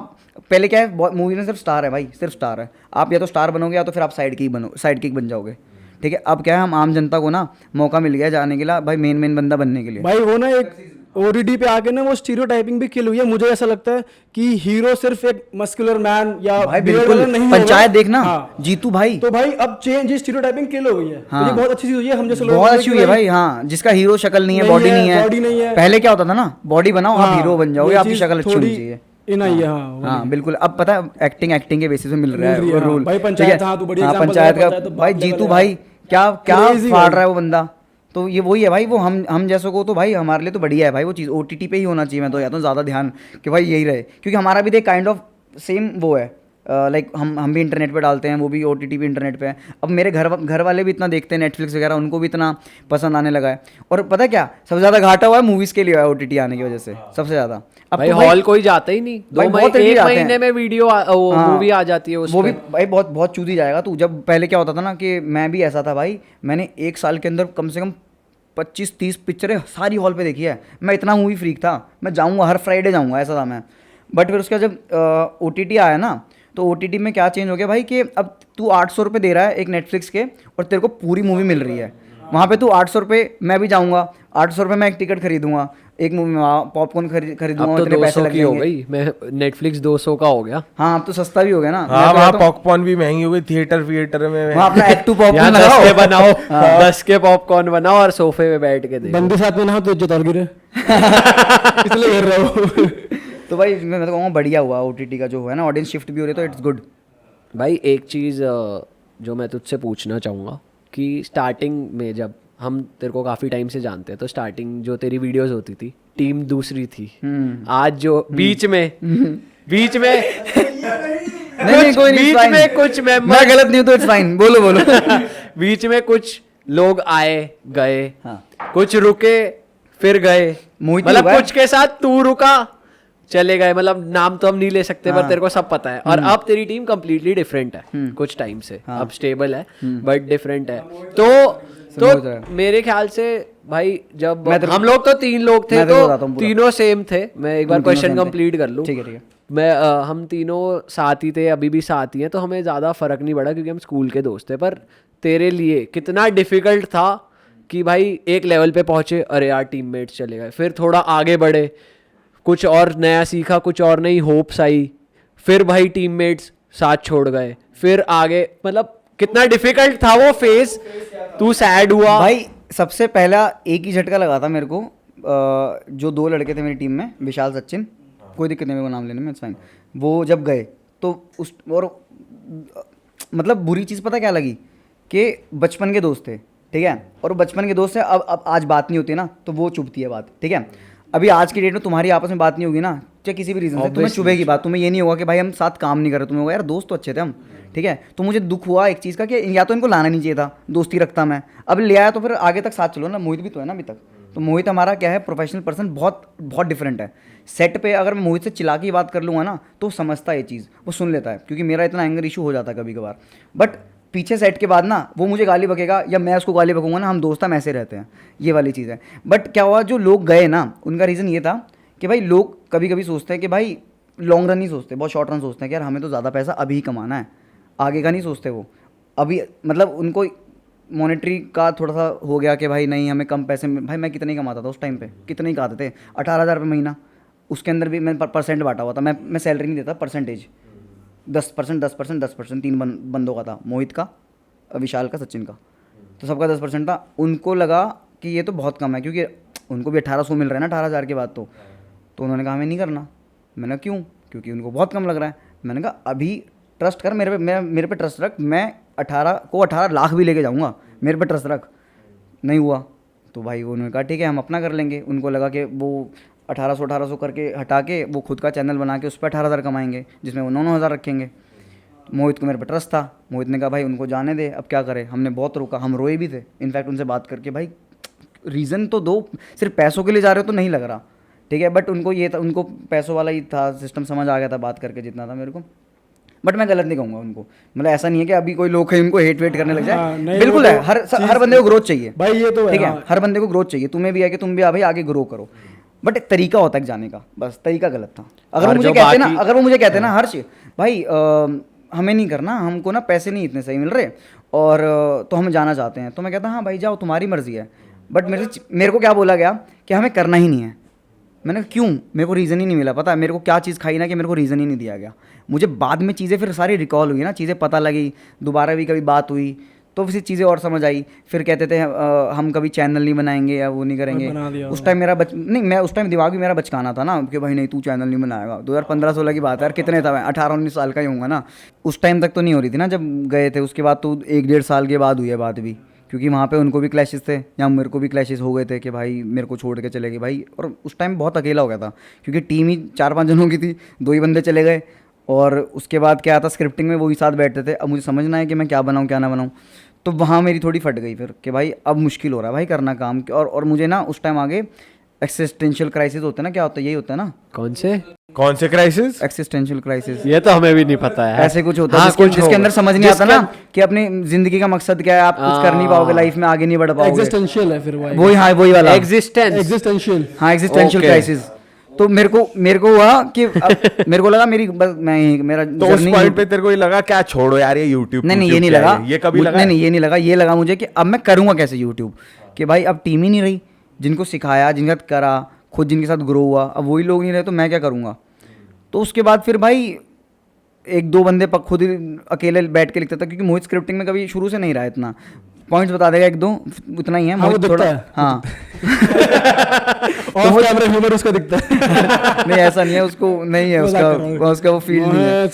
पहले क्या है, मूवी में सिर्फ स्टार है भाई, सिर्फ स्टार है। आप या तो स्टार बनोगे या तो फिर आप साइड किक बन जाओगे, ठीक है। अब क्या है, हम आम जनता को ना मौका मिल गया जाने के लिए भाई, मेन बंदा बनने के लिए। भाई वो ना एक OTT पे आके ना वो स्टीरियोटाइपिंग भी किल हुई है। मुझे ऐसा लगता है कि हीरो सिर्फ एक मस्कुलर मैन या भाई beard बिल्कुल, वाला नहीं पंचायत होगा। देखना, हाँ। जीतू भाई, तो भाई अब चेंज स्टीरियोटाइपिंग किल हो गई है। हाँ। तो ये बहुत अच्छी चीज हुई है। हम जैसे लोग बहुत अच्छी हुई है भाई। हाँ, जिसका हीरो शक्ल नहीं है, बॉडी नहीं है। पहले क्या होता था ना, बॉडी बनाओ आप हीरो बन जाओगे, आपकी शक्ल अच्छी होनी चाहिए। हाँ बिल्कुल। अब पता है एक्टिंग के बेसिस पे मिल रहा है वो रोल भाई। पंचायत, हाँ, तू बढ़िया एग्जांपल पंचायत दिया, का तो भाई बाप जीतू लेवल भाई क्या Crazy फाड़ भाई। रहा है वो बंदा। तो ये वही है भाई, वो हम जैसों को तो भाई हमारे लिए तो बढ़िया है भाई वो चीज़। OTT पे ही होना चाहिए, मैं तो या तो ज़्यादा ध्यान कि भाई यही रहे, क्योंकि हमारा भी देख काइंड ऑफ सेम वो है। लाइक हम भी इंटरनेट पे डालते हैं, वो भी OTT भी इंटरनेट पे है। अब मेरे घर वाले भी इतना देखते हैं नेटफ्लिक्स वगैरह, उनको भी इतना पसंद आने लगा है। और पता है क्या सबसे ज़्यादा घाटा हुआ है, मूवीज़ के लिए हुआ है OTT आने की वजह से सबसे ज़्यादा। अब भाई तो हॉल कोई जाता ही नहीं, भाई बहुत एक rarely आते महीने हैं। में वीडियो मूवी आ जाती है उस वो भी पे। भाई बहुत चूदी जाएगा तू। जब पहले क्या होता था ना, कि मैं भी ऐसा था भाई, मैंने एक साल के अंदर कम से कम 25-30 पिक्चरें सारी हॉल पे देखी है। मैं इतना मूवी फ्रीक था, मैं जाऊँगा हर फ्राइडे जाऊँगा, ऐसा था मैं। बट फिर उसके बाद जब OTT आया ना, तो OTT में क्या चेंज हो गया भाई, कि अब तू 800 रुपये दे रहा है एक नेटफ्लिक्स के, और तेरे को पूरी मूवी मिल रही है वहाँ पे। तू 800 रुपये, मैं भी जाऊँगा 800 रुपये में एक टिकट खरीदूंगा, एक मूवी में पॉपकॉर्न खरीदूंगा, अब तो इतने पैसे 200 की हो लगेंगे। गई, मैं नेटफ्लिक्स 200 का हो गया। हाँ अब तो सस्ता भी हो गया ना। हाँ, मैं तो वहाँ कहता हूँ, पॉपकॉर्न भी महंगी हो गई, थिएटर में वहाँ अपना एक्ट 2 यहाँ पॉपकॉर्न 10 लगाओ। के बनाओ, 10 के पॉपकॉर्न बनाओ और सोफे पे बैठ के देखो। बंदे साथ में ना हो तो इज्जत और गिरे, इसलिए गिर रहा हूँ। तो भाई मैं तो कहूँगा बढ़िया हुआ OTT का जो हुआ है ना, ऑडियंस शिफ्ट भी हो रही है, तो इट्स गुड। भाई एक चीज़ जो मैं तुझसे पूछना चाहूँगा कि स्टार्टिंग में जब हम तेरे को काफ़ी टाइम से जानते हैं, तो स्टार्टिंग जो तेरी वीडियोस होती थी, टीम दूसरी थी। आज जो बीच में नहीं कोई नहीं, बीच fine। में कुछ मैं मेंबर गलत नहीं हूँ तो इट्स फाइन, बोलो बीच में कुछ लोग आए गए, हाँ। कुछ रुके फिर गए, मोहित ही मतलब हुआ है। कुछ के साथ तू रुका चले गए, मतलब नाम तो हम नहीं ले सकते पर हाँ। तेरे को सब पता है। और अब तेरी टीम कंप्लीटली डिफरेंट है कुछ टाइम से, हाँ। अब स्टेबल है बट डिफरेंट है। समझ रहा तो मेरे ख्याल से भाई जब मैं तेरे को- हम लोग तो 3 लोग थे, मैं तेरे को बताता तो हूँ पूरा। तीनों सेम थे। मैं एक बार तुम तीनों क्वेश्चन same थे। कंप्लीट कर लूँ। ठीक है। मैं हम तीनों साथ ही थे, अभी भी साथ ही हैं, तो हमें ज़्यादा फर्क नहीं पड़ा क्योंकि हम स्कूल के दोस्त थे। पर तेरे लिए कितना डिफिकल्ट था कि भाई एक लेवल पे पहुंचे, अरे यार टीममेट्स चले गए, फिर थोड़ा आगे बढ़े, कुछ और नया सीखा, कुछ और नई होप्स आई, फिर भाई टीममेट्स साथ छोड़ गए, फिर आगे, मतलब कितना डिफिकल्ट था वो फेज। तू सैड हुआ भाई सबसे पहला एक ही झटका लगा था मेरे को। जो 2 लड़के थे मेरी टीम में, विशाल सचिन, कोई दिक्कत नहीं मेरे को नाम लेने में, इट्स फाइन। वो जब गए तो उस और मतलब बुरी चीज़ पता क्या लगी, कि बचपन के दोस्त थे, ठीक है, और बचपन के दोस्त है। अब आज बात नहीं होती ना, तो वो चुभती है बात, ठीक है। अभी आज की डेट में तुम्हारी आपस में बात नहीं होगी ना, चाहे किसी भी रीज़न से, तुम्हें चुभेगी बात। तुम्हें ये नहीं होगा कि भाई हम साथ काम नहीं कर रहे, तुम्हें होगा यार दोस्त तो अच्छे थे हम, ठीक है। तो मुझे दुख हुआ एक चीज़ का कि या तो इनको लाना नहीं चाहिए था, दोस्ती रखता मैं, अब ले आया तो फिर आगे तक साथ चलो ना। मोहित भी तो है ना अभी तक, तो मोहित हमारा क्या है, प्रोफेशनल पर्सन, बहुत डिफरेंट है। सेट पे अगर मैं मोहित से चिल्ला की बात कर लूँगा ना, तो समझता है ये चीज़, वो सुन लेता है, क्योंकि मेरा इतना एंगर इशू हो जाता है कभी कभार। बट पीछे सेट के बाद ना वो मुझे गाली बकेगा या मैं उसको गाली बकूंगा ना, हम दोस्त हम ऐसे रहते हैं, ये वाली चीज़ है। बट क्या हुआ, जो लोग गए ना, उनका रीज़न ये था कि भाई लोग कभी कभी सोचते हैं कि भाई लॉन्ग रन नहीं सोचते, बहुत शॉर्ट रन सोचते हैं कि यार हमें तो ज़्यादा पैसा अभी ही कमाना है, आगे का नहीं सोचते वो। अभी मतलब उनको मॉनेटरी का थोड़ा सा हो गया कि भाई नहीं हमें कम पैसे में। भाई मैं कितने ही कमाता था उस टाइम पे, कितने ही कमाते थे, 18,000 रुपये महीना। उसके अंदर भी मैंने परसेंट बांटा हुआ था, मैं सैलरी नहीं देता, परसेंटेज 10%, 3 बंदों का था, मोहित का, विशाल का, सचिन का, तो सबका 10% था। उनको लगा कि ये तो बहुत कम है, क्योंकि उनको भी 1800 मिल रहा है ना 18,000 के बाद, तो उन्होंने कहा हमें नहीं करना। मैंने कहा क्यों, क्योंकि उनको बहुत कम लग रहा है। मैंने कहा अभी ट्रस्ट कर मेरे पे ट्रस्ट रख, मैं 18 लाख भी लेके जाऊँगा, मेरे पे ट्रस्ट रख। नहीं हुआ तो भाई उन्होंने कहा ठीक है हम अपना कर लेंगे। उनको लगा कि वो 1800 करके हटा के वो खुद का चैनल बना के उस पर 18,000 कमाएंगे, जिसमें वो 9,000 रखेंगे। मोहित को मेरे पर ट्रस्ट था, मोहित ने कहा भाई उनको जाने दे, अब क्या करें। हमने बहुत रोका, हम रोए भी थे इनफैक्ट उनसे बात करके, भाई रीज़न तो दो, सिर्फ पैसों के लिए जा रहे हो तो नहीं लग रहा, ठीक है। बट उनको ये था, उनको पैसों वाला ही था, सिस्टम समझ आ गया था बात करके जितना था मेरे को। बट मैं गलत नहीं कहूँगा उनको, मतलब ऐसा नहीं है कि अभी कोई लोग हैं उनको हेट वेट करने लग जाए, बिल्कुल है। हर बंदे को ग्रोथ चाहिए भाई, ये तो ठीक है, हर बंदे को ग्रोथ चाहिए। तुम्हें भी है कि तुम भी भाई आगे ग्रो करो, बट एक तरीका होता है जाने का, बस तरीका गलत था। अगर वो मुझे कहते ना हर्ष भाई हमें नहीं करना, हमको ना पैसे नहीं इतने सही मिल रहे और तो हम जाना चाहते हैं, तो मैं कहता हाँ भाई जाओ, तुम्हारी मर्जी है। बट मेरे को क्या बोला गया कि हमें करना ही नहीं है। मैंने कहा क्यों? मेरे को रीज़न ही नहीं मिला। पता है मेरे को क्या चीज़ खाई ना कि मेरे को रीज़न ही नहीं दिया गया। मुझे बाद में चीज़ें फिर सारी रिकॉल हुई ना, चीज़ें पता लगी, दोबारा भी कभी बात हुई तो फिर चीज़ें और समझ आई। फिर कहते थे हम कभी चैनल नहीं बनाएंगे या वो नहीं करेंगे। उस टाइम मेरा मैं उस टाइम दिमाग भी मेरा बचकाना था ना कि भाई नहीं तू चैनल नहीं बनाएगा। 2015-16 की बात है यार, कितने था मैं, 18-19 साल का ही होऊंगा ना। उस टाइम तक तो नहीं हो रही थी ना जब गए थे, उसके बाद तो 1-1.5 साल के बाद हुई है बात भी, क्योंकि वहाँ पे उनको भी क्लैशेस थे या मेरे को भी क्लैशेस हो गए थे कि भाई मेरे को छोड़ के चले गए भाई। और उस टाइम बहुत अकेला हो गया था क्योंकि टीम ही 4-5 जनों की थी, 2 ही बंदे चले गए। और उसके बाद क्या था, स्क्रिप्टिंग में वो ही साथ बैठते थे। अब मुझे समझना है कि मैं क्या बनाऊँ क्या ना बनाऊँ, तो वहाँ मेरी थोड़ी फट गई फिर कि भाई अब मुश्किल हो रहा है भाई करना काम। और मुझे ना उस टाइम आगे एक्सिस्टेंशियल क्राइसिस होते हैं ना, क्या होता है, यही होता है ना। कौन से क्राइसिस? एक्सिस्टेंशियल क्राइसिस, ये तो हमें भी नहीं पता है। ऐसे कुछ होता है जिसके अंदर समझ नहीं आता ना कि अपनी जिंदगी का मकसद क्या है, आप कुछ कर नहीं पाओगे लाइफ में, आगे नहीं बढ़ पाओगे। एग्जिस्टेंशियल है फिर वही, हाँ वही वाला एग्जिस्टेंशियल, हाँ एग्जिस्टेंशियल क्राइसिस। तो मेरे को हुआ कि मेरे को लगा मेरा तो उस पॉइंट पे तेरे को ये लगा क्या छोड़ो यार ये YouTube? नहीं ये नहीं लगा, ये कभी लगा? नहीं ये नहीं लगा, ये लगा मुझे कि अब मैं करूँगा कैसे YouTube, कि भाई अब टीम ही नहीं रही, जिनको सिखाया, जिनके साथ करा, खुद जिनके साथ ग्रो हुआ, अब वही लोग नहीं रहे तो मैं क्या करूँगा। तो उसके बाद फिर भाई 1-2 बंदे खुद ही अकेले बैठ के लिखता था, क्योंकि मोहित स्क्रिप्टिंग में कभी शुरू से नहीं रहा, इतना पॉइंट्स बता देगा 1-2 उतना ही है। हाँ, वो थोड़ा है। हाँ ऑफ कैमरा ह्यूमर उसका दिखता है। नहीं ऐसा नहीं है, उसको नहीं है उसका वो फील्ड नहीं है।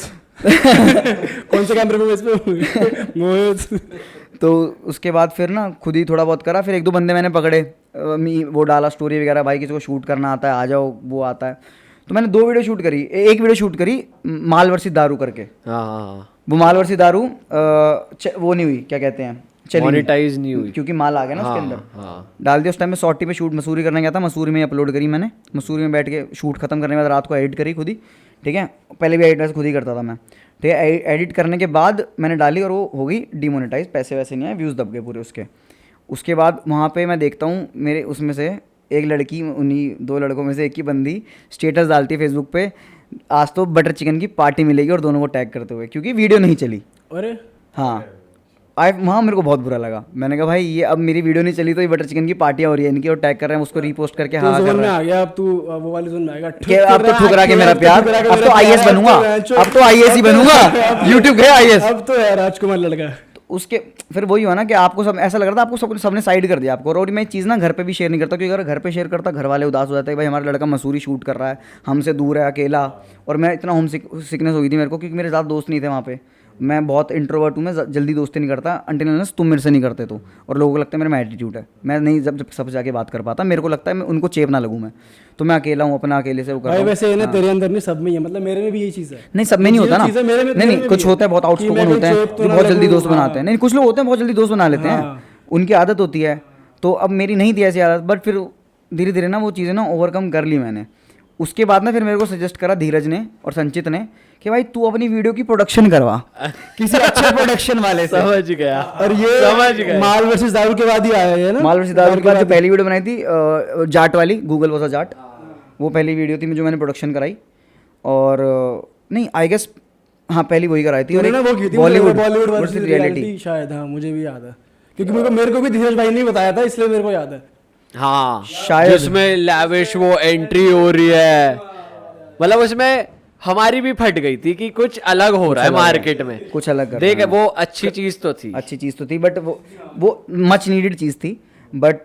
कौन से कैमरे में इसमें मोहित। तो उसके बाद फिर ना खुद ही थोड़ा बहुत करा, फिर 1-2 बंदे मैंने पकड़े, वो डाला स्टोरी वगैरह, भाई किसी को शूट करना आता है आ जाओ, वो आता है। तो मैंने 2 वीडियो शूट करी, एक वीडियो शूट करी माल वर्सेस दारू करके। वो माल वर्सेस दारू वो नहीं हुई, क्या कहते हैं, मोनेटाइज नहीं हुई क्योंकि माल आ गया ना उसके अंदर। डाल दिया उस टाइम में, सॉर्टी पे शूट मसूरी करने गया था, मसूरी में अपलोड करी मैंने। मसूरी में बैठ के शूट खत्म करने के बाद रात को एडिट करी खुद ही, ठीक है। पहले भी एडिट खुद ही करता था मैं, ठीक है। एडिट करने के बाद मैंने डाली और वो हो गई डीमोनेटाइज, पैसे वैसे नहीं आए, व्यूज़ दब गए पूरे उसके। उसके बाद वहाँ पे मैं देखता हूँ मेरे उसमें से एक लड़की, उन्हीं 2 लड़कों में से एक ही बंदी स्टेटस डालती है फेसबुक पे, आज तो बटर चिकन की पार्टी मिलेगी, और दोनों को टैग करते हुए, क्योंकि वीडियो नहीं चली। अरे हाँ वहाँ मेरे को बहुत बुरा लगा। मैंने कहा भाई ये अब मेरी वीडियो नहीं चली तो ये बटर चिकन की पार्टियाँ हो रही है इनकी, और टैग कर रहे हैं उसको, रीपोस्ट करके हाँ कर रहे हैं। आ गया अब तू वो वाली जोन में आएगा, अब तो ठुकरा के मेरा प्यार, अब तो आईएएस बनूंगा, अब तो आईएएस ही बनूंगा, यूट्यूब गया आईएएस, अब तो है राजकुमार लड़का। उसके फिर वही हुआ ना कि आपको सब ऐसा लग रहा था, आपको सबने साइड कर दिया आपको। और मैं चीज़ ना घर पे भी शेयर नहीं करता, क्योंकि अगर घर पे शेयर करता घर वाले उदास हो जाते हैं, भाई हमारा लड़का मसूरी शूट कर रहा है, हमसे दूर है, अकेला। और मैं इतना होम सिकनेस हो गई थी मेरे को, क्योंकि मेरे ज़्यादा दोस्त नहीं थे वहाँ पे। मैं बहुत इंट्रोवर्ट हूँ, मैं जल्दी दोस्ती नहीं करता अंटिल अनलेस तुम मेरे से नहीं करते तो। और लोगों को लगता है मेरा एटीट्यूड है, मैं नहीं जब सबसे जाके बात कर पाता, मेरे को लगता है मैं उनको चेप ना लगूँ मैं, तो मैं अकेला हूँ, अपना अकेले से वो कर रहा हूँ। वैसे है ना, तेरे अंदर नहीं सब में ही है, मतलब मेरे में भी यही चीज़ है। नहीं सब में नहीं होता ना, नहीं कुछ होता है बहुत आउटस्पोकन होते हैं जो बहुत जल्दी दोस्त बनाते हैं, नहीं कुछ लोग होते हैं बहुत जल्दी दोस्त बना लेते हैं, उनकी आदत होती है। तो अब मेरी नहीं थी ऐसी आदत, बट फिर धीरे धीरे ना वो चीज़ें ना ओवरकम कर ली मैंने। उसके बाद ना फिर मेरे को सजेस्ट करा धीरज ने और संचित ने कि भाई तू अपनी वीडियो की प्रोडक्शन करवा किसी अच्छे प्रोडक्शन वाले से। समझ गया। और ये समझ गया, माल वर्सेस दारू के बाद ही आया है ना। माल वर्सेस दारू के बाद जो पहली वीडियो बनाई थी जाट वाली, गूगल वर्सेस जाट, वो पहली वीडियो थी जो मैंने प्रोडक्शन कराई। और नहीं आई गेस हाँ पहली वही कराई थी। और वो की थी बॉलीवुड वर्सेस रियलिटी शायद, हाँ मुझे भी याद है, क्योंकि मेरे को भी धीरज भाई ने बताया था, इसलिए मेरे को याद है। हाँ शायद जिसमें लैविश वो एंट्री हो रही है, मतलब उसमें हमारी भी फट गई थी कि कुछ अलग हो रहा है मार्केट में, कुछ अलग देख वो अच्छी चीज तो थी, अच्छी चीज़ तो थी, बट वो मच नीडेड चीज़ थी, बट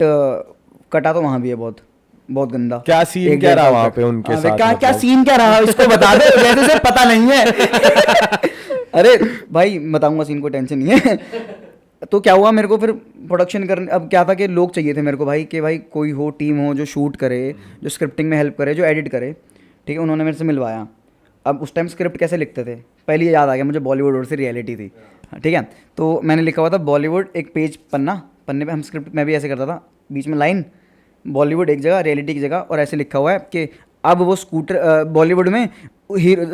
कटा तो वहाँ भी है बहुत बहुत गंदा। क्या सीन क्या रहा वहाँ पे उनके साथ? क्या सीन क्या रहा इसको बता दे, जैसे से पता नहीं है। अरे भाई बताऊंगा सीन, को टेंशन नहीं है। तो क्या हुआ, मेरे को फिर प्रोडक्शन करने, अब क्या था कि लोग चाहिए थे मेरे को भाई, कि भाई कोई हो, टीम हो जो शूट करे, जो स्क्रिप्टिंग में हेल्प करे, जो एडिट करे, ठीक है। उन्होंने मेरे से मिलवाया। अब उस टाइम स्क्रिप्ट कैसे लिखते थे, पहले ये याद आ गया मुझे, बॉलीवुड और से रियलिटी थी, ठीक है। तो मैंने लिखा हुआ था बॉलीवुड एक पेज, पन्ने पे हम स्क्रिप्ट, मैं भी ऐसे करता था, बीच में लाइन बॉलीवुड एक जगह, रियलिटी की जगह, और ऐसे लिखा हुआ है कि अब वो स्कूटर बॉलीवुड में हीरो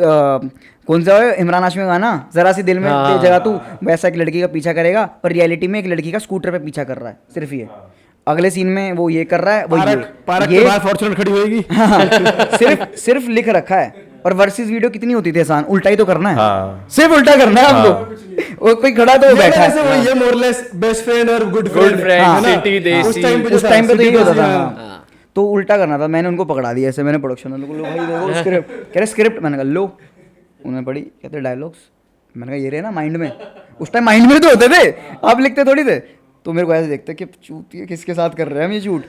कौन सा है, इमरान हाशमी का गाना, जरा सी दिल में तेरी जगह तू, वैसा एक लड़की का पीछा करेगा, और रियलिटी में एक लड़की का स्कूटर पे पीछा कर रहा है, सिर्फ ये। अगले सीन में वो ये कर रहा है, वो पार्क ये के बाहर फॉर्च्यूनर खड़ी होएगी। सिर्फ लिख रखा है। और वर्सेस वीडियो कितनी होती थी आसान, उल्टा ही तो करना है, हाँ। सिर्फ उल्टा करना है हमको। वो कोई खड़ा तो वो बैठा ऐसे है, वो ये मोरलेस बेस्ट फ्रेंड और गुड Good friend, है ना? city देसी। उस उस टाइम पे तो यही होता था। हाँ। हाँ। तो उल्टा करना था, मैंने उनको पकड़ा दिया ऐसे, मैंने प्रोडक्शन वालों को, लो भाई देखो स्क्रिप्ट, कह रहे स्क्रिप्ट, मैंने कहा लो, उन्होंने पढ़ी, कहते डायलॉग्स, मैंने कहा ये रहे ना माइंड में, उस टाइम माइंड में तो होते थे, आप लिखते थोड़ी थे। तो मेरे को ऐसे देखते कि चूतिया किसके साथ कर रहे हैं हम ये शूट।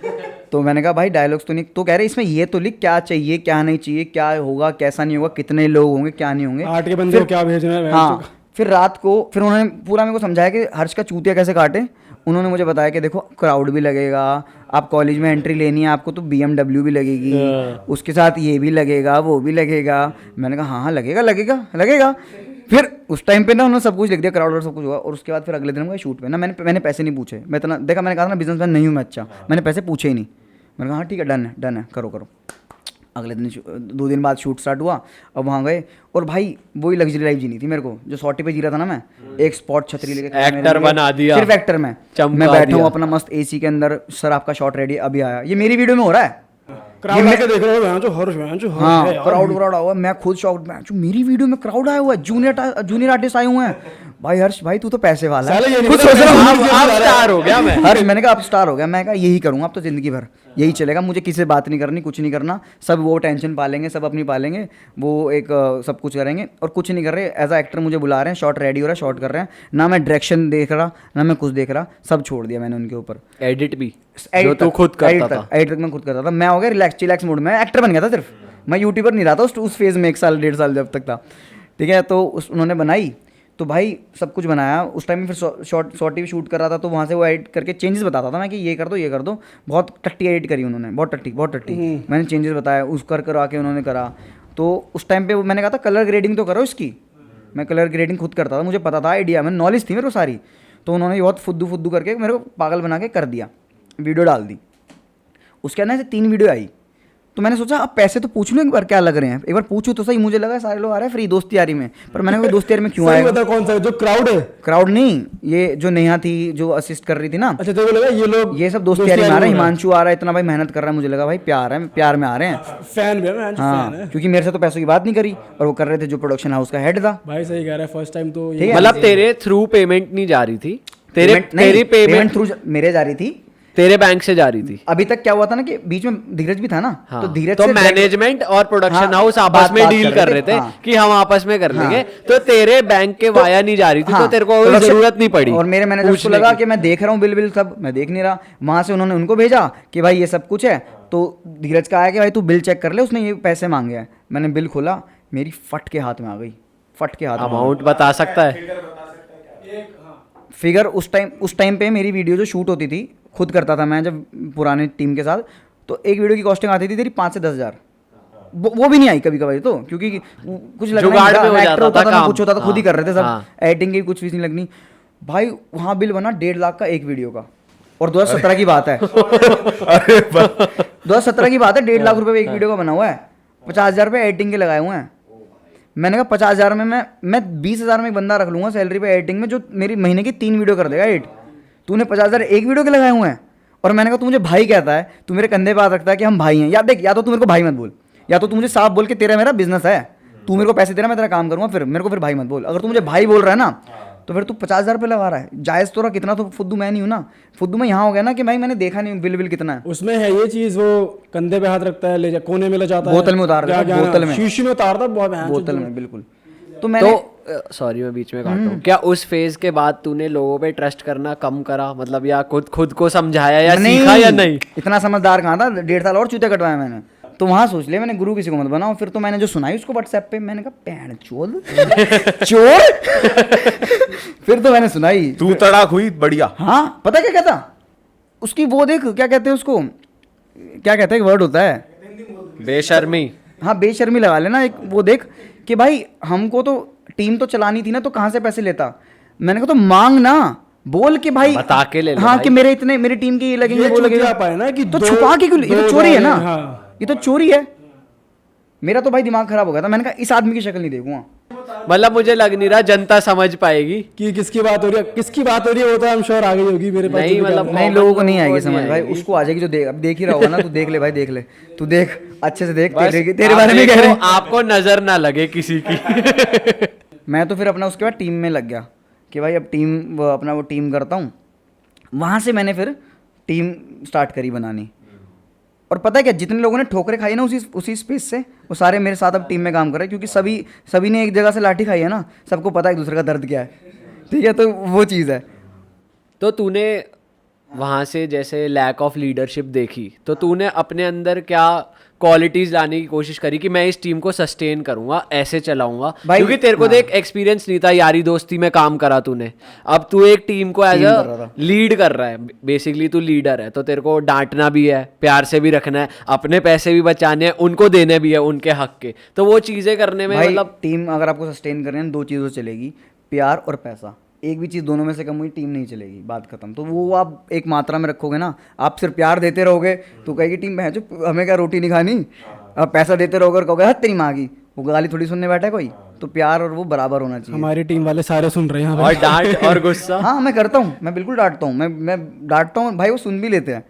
तो मैंने कहा भाई डायलॉग्स तो नहीं, तो कह रहे इसमें ये तो लिख, क्या चाहिए क्या नहीं चाहिए, क्या होगा कैसा नहीं होगा, कितने लोग होंगे क्या नहीं होंगे, 8 के बंदे को क्या भेजना है। हाँ। फिर रात को फिर उन्होंने पूरा मेरे को समझाया कि हर्ष का चूतिया कैसे काटे। उन्होंने मुझे बताया कि देखो क्राउड भी लगेगा, आप कॉलेज में एंट्री लेनी है आपको तो BMW भी लगेगी, उसके साथ ये भी लगेगा वो भी लगेगा। मैंने कहा हाँ लगेगा लगेगा लगेगा। फिर उस टाइम पे ना उन्होंने सब कुछ लिख दिया, क्राउड और सब कुछ हुआ। और उसके बाद फिर अगले दिन हम गए शूट पे ना, मैंने पैसे नहीं पूछे, मैं इतना देखा, मैंने कहा ना बिजनेसमैन नहीं हूँ मैं, अच्छा मैंने पैसे पूछे ही नहीं। मैंने कहा हाँ ठीक है डन है करो करो। अगले दिन 2 दिन बाद शूट स्टार्ट हुआ। अब वहाँ गए और भाई वही लग्जरी लाइफ जीनी थी मेरे को जो सौटी पे जी रहा था ना मैं, एक स्पॉट छतरी लेके एक्टर बना दिया, सिर्फ एक्टर मैं बैठा हूँ अपना मस्त AC के अंदर, सर आपका शॉट रेडी अभी आया, ये मेरी वीडियो में हो रहा है। क्राउड में देख रहे हो जो हर्ष हाँ क्राउड आया हुआ है, मैं खुद शॉट में, मेरी वीडियो में क्राउड आया हुआ है, जूनियर आर्टिस्ट आए हुए हैं। भाई हर्ष भाई तू तो पैसे वाला है, कुछ सोच रहा हूँ अब स्टार हो गया मैं। हर्ष मैंने कहा अब स्टार हो गया, मैं कहा यही करूँगा अब तो जिंदगी भर यही चलेगा, मुझे किसी से बात नहीं करनी, कुछ नहीं करना, सब वो टेंशन पालेंगे, सब अपनी पालेंगे, वो एक सब कुछ करेंगे और कुछ नहीं कर रहे। एज अ एक्टर मुझे बुला रहे हैं, शॉट रेडी हो रहा है, शॉट कर रहे हैं, ना मैं डायरेक्शन देख रहा ना मैं कुछ देख रहा, सब छोड़ दिया मैंने उनके ऊपर। एडिट भी जो तू खुद करता था, एडिट तक मैं खुद करता था, मैं हो गया चिलैक्स मूड में, एक्टर बन गया था सिर्फ, मैं यूट्यूबर नहीं रहा था उस फेज में, 1 साल 1.5 साल जब तक था, ठीक है। तो उन्होंने बनाई, तो भाई सब कुछ बनाया। उस टाइम में फिर शॉर्ट भी शूट कर रहा था, तो वहाँ से वो एडिट करके चेंजेस बताता था मैं कि ये कर दो, बहुत टट्टी एडिट करी उन्होंने, बहुत टट्टी। मैंने चेंजेस बताया, उस कर आके उन्होंने करा। तो उस टाइम पे मैंने कहा था कलर ग्रेडिंग तो करो इसकी, मैं कलर ग्रेडिंग खुद करता था, मुझे पता था आइडिया, मैं नॉलेज थी मेरे को सारी। तो उन्होंने बहुत फुद्दू करके मेरे को पागल बना के कर दिया, वीडियो डाल दी। उसके अंदर से 3 वीडियो आई, तो मैंने सोचा अब पैसे तो पूछ लूँ एक बार क्या लग रहे हैं, एक बार पूछूँ तो सही। मुझे लगा सारे लोग आ रहे हैं फ्री दोस्ती यारी में, पर मैंने कहा दोस्ती यारी में क्यों आएगा। बता कौन सा जो क्राउड है? क्राउड नहीं, ये जो नेहा थी जो असिस्ट कर रही थी ना, अच्छा तेरे को लगा ये लोग ये सब दोस्ती यारी में आ रहे हैं, हिमांशु आ रहा है, इतना भाई मेहनत कर रहा है, मुझे लगा भाई प्यार में आ रहे हैं, फैन भी है, मैं हाँ, क्योंकि मेरे से तो पैसों की बात नहीं करी, और वो कर रहे थे जो प्रोडक्शन हाउस का हेड था। भाई सही कह रहा है, फर्स्ट टाइम तो ठीक है। मतलब तेरे थ्रू पेमेंट नहीं जा रही थी, तेरी पेमेंट थ्रू मेरे जा रही थी, तेरे बैंक से जा रही थी। अभी तक क्या हुआ था ना कि बीच में धीरज भी था ना, हाँ, तो धीरज तो से मैनेजमेंट और प्रोडक्शन हाँ, हाउस आपस बात में डील कर कर रहे रहे थे, थे हाँ, कि हम आपस में कर लेंगे, हाँ, तो तेरे बैंक के वाया नहीं जा रही थी, तो तेरे को कोई जरूरत नहीं पड़ी। और मेरे मैनेजर को पूछने लगा की। कि मैं देख रहा हूँ बिल सब, मैं देख नहीं रहा। वहां से उन्होंने उनको भेजा कि भाई ये सब कुछ है, तो धीरज का आया कि भाई तू बिल चेक कर ले, उसने ये पैसे मांगे हैं। मैंने बिल खोला, मेरी फट के हाथ में आ गई, फट के हाथ में। अमाउंट बता सकता है? फिगर उस टाइम पे मेरी वीडियो जो शूट होती थी खुद करता था मैं जब पुराने टीम के साथ, तो एक वीडियो की कॉस्टिंग आती थी तेरी 5 से 10 हज़ार, वो भी नहीं आई कभी कभी, तो क्योंकि कुछ लगना जुगाड़ में हो एक्टर जाता होता था था, काम। कुछ होता था, खुद ही कर रहे थे सब, हाँ। एडिटिंग की कुछ फीस नहीं लगनी। भाई वहाँ बिल बना 1.5 लाख का एक वीडियो का, और 2017 की बात है, 2017 की बात है, 1.5 लाख रुपए एक वीडियो का बना हुआ है, 50,000 रुपये एडिटिंग के लगाए हुए हैं। मैंने कहा 50,000 में मैं 20,000 में एक बंदा रख लूँगा सैलरी पे एडिटिंग में, जो मेरी महीने की 3 वीडियो कर देगा एडिट। तूने 50,000 एक वीडियो के लगाए हुए हैं, और मैंने कहा तू मुझे भाई कहता है, तू मेरे कंधे पे हाथ रखता है कि हम भाई हैं। या देख, या तो तू मेरे को भाई मत बोल, या तो तू मुझे साफ बोल के तेरा मेरा बिजनेस है, तू मेरे को पैसे दे रहा है, मैं तेरा काम करूँगा, फिर मेरे को फिर भाई मत बोल। अगर तू मुझे भाई बोल रहा है ना, तो फिर तू 50,000 रुपये लगा रहा है, जायज़ तो रहा, कितना तो फुद्दू मैं नहीं हूँ ना, फुद्दू में यहाँ हो गया ना कि भाई मैंने देखा नहीं बिल कितना है। उसमें है ये चीज, वो कंधे पे हाथ रखता है, ले जा कोने में ले जाता है, बोतल में उतार देता है, बोतल में, शीशी में उतारता बहुत, बोतल में, बिल्कुल। तो मैंने सॉरी मैं बीच में काट रहा हूँ, क्या उस फेज के बाद तूने लोगों पे ट्रस्ट करना कम करा, मतलब या खुद को समझाया या सीखा या नहीं? इतना समझदार कहाँ था, 1.5 साल और चूते कटवाए मैंने। तो वहाँ सोच लिया मैंने गुरु किसी को मत बनाओ। फिर तो मैंने जो सुनाई उसको व्हाट्सएप पे, मैंने कहा पैण चोद चोर फिर तो मैंने सुनाई। तू तड़ाक हुई बढ़िया। हाँ पता क्या कहता उसकी, वो देख क्या कहते हैं उसको, क्या कहते हैं, एक वर्ड होता है बेशर्मी। हाँ बेशर्मी लगा लेना एक, वो देख कि भाई हमको तो टीम तो चलानी थी ना, तो कहाँ से पैसे लेता। मैंने कहा तो मांग ना, बोल के भाई बता के ले लो हाँ भाई। कि मेरे इतने, मेरी टीम के ये लगेंगे ये वो लगेगा। चुतिया पाए ना कि तो दो- छुपा के क्यों, ये तो दो चोरी है ना, हाँ। ये तो चोरी है। मेरा तो भाई दिमाग खराब हो गया था, मैंने कहा इस आदमी की शक्ल नहीं देखूंगा। मतलब मुझे लग नहीं रहा जनता समझ पाएगी। कि किसकी बात हो रही है, किसकी बात हो रही है, वो तो हम श्योर आ गई होगी मेरे पास। नहीं, जो भी मतलब काम नहीं common लोगों को नहीं लोगों आएगी को नहीं समझ भाई, आएगी। उसको आ जाएगी जो देख, अब देख ही रहा होगा ना, तू देख ले भाई, देख ले, तू देख अच्छे से देख, बस तेरे आप बारे में कह रहे देखो, हैं। आपको नजर ना लगे किसी की। मैं तो फिर अपना उसके बाद टीम में लग गया कि भाई अब टीम अपना वो टीम करता हूँ। वहाँ से मैंने फिर टीम स्टार्ट करी बनानी। और पता है क्या, जितने लोगों ने ठोकरें खाई ना उसी स्पेस से, वो सारे मेरे साथ अब टीम में काम कर रहे हैं, क्योंकि सभी ने एक जगह से लाठी खाई है ना, सबको पता है एक दूसरे का दर्द क्या है, ठीक है, तो वो चीज़ है। तो तूने वहाँ से जैसे लैक ऑफ लीडरशिप देखी, तो तूने अपने अंदर क्या क्वालिटीज लाने की कोशिश करी कि मैं इस टीम को सस्टेन करूंगा, ऐसे चलाऊंगा? भाई, क्योंकि तेरे को हाँ। देख एक्सपीरियंस नहीं था, यारी दोस्ती में काम करा तूने, अब तू एक टीम को एज Team कर रहा अ था। लीड कर रहा है, बेसिकली तू लीडर है, तो तेरे को डांटना भी है, प्यार से भी रखना है, अपने पैसे भी बचाने हैं, उनको देने भी है उनके हक के, तो वो चीजें करने में भाई मतलब टीम अगर आपको सस्टेन करनी है, दो चीज़ों से चलेगी, प्यार और पैसा। एक भी चीज़ दोनों में से कम हुई टीम नहीं चलेगी, बात खत्म। तो वो आप एक मात्रा में रखोगे ना, आप सिर्फ प्यार देते रहोगे तो कहेगी टीम है जो हमें क्या रोटी नहीं खानी, आप पैसा देते रहोगे और कहोगे हद तेरी माँ की, वो गाली थोड़ी सुनने बैठा है कोई। तो प्यार और वो बराबर होना चाहिए। हमारी टीम वाले सारे सुन रहे हैं यहाँ और पे। डांट और गुस्सा। हाँ मैं करता हूँ, मैं बिल्कुल डांटता हूँ, मैं डांटता हूँ भाई, वो सुन भी लेते हैं,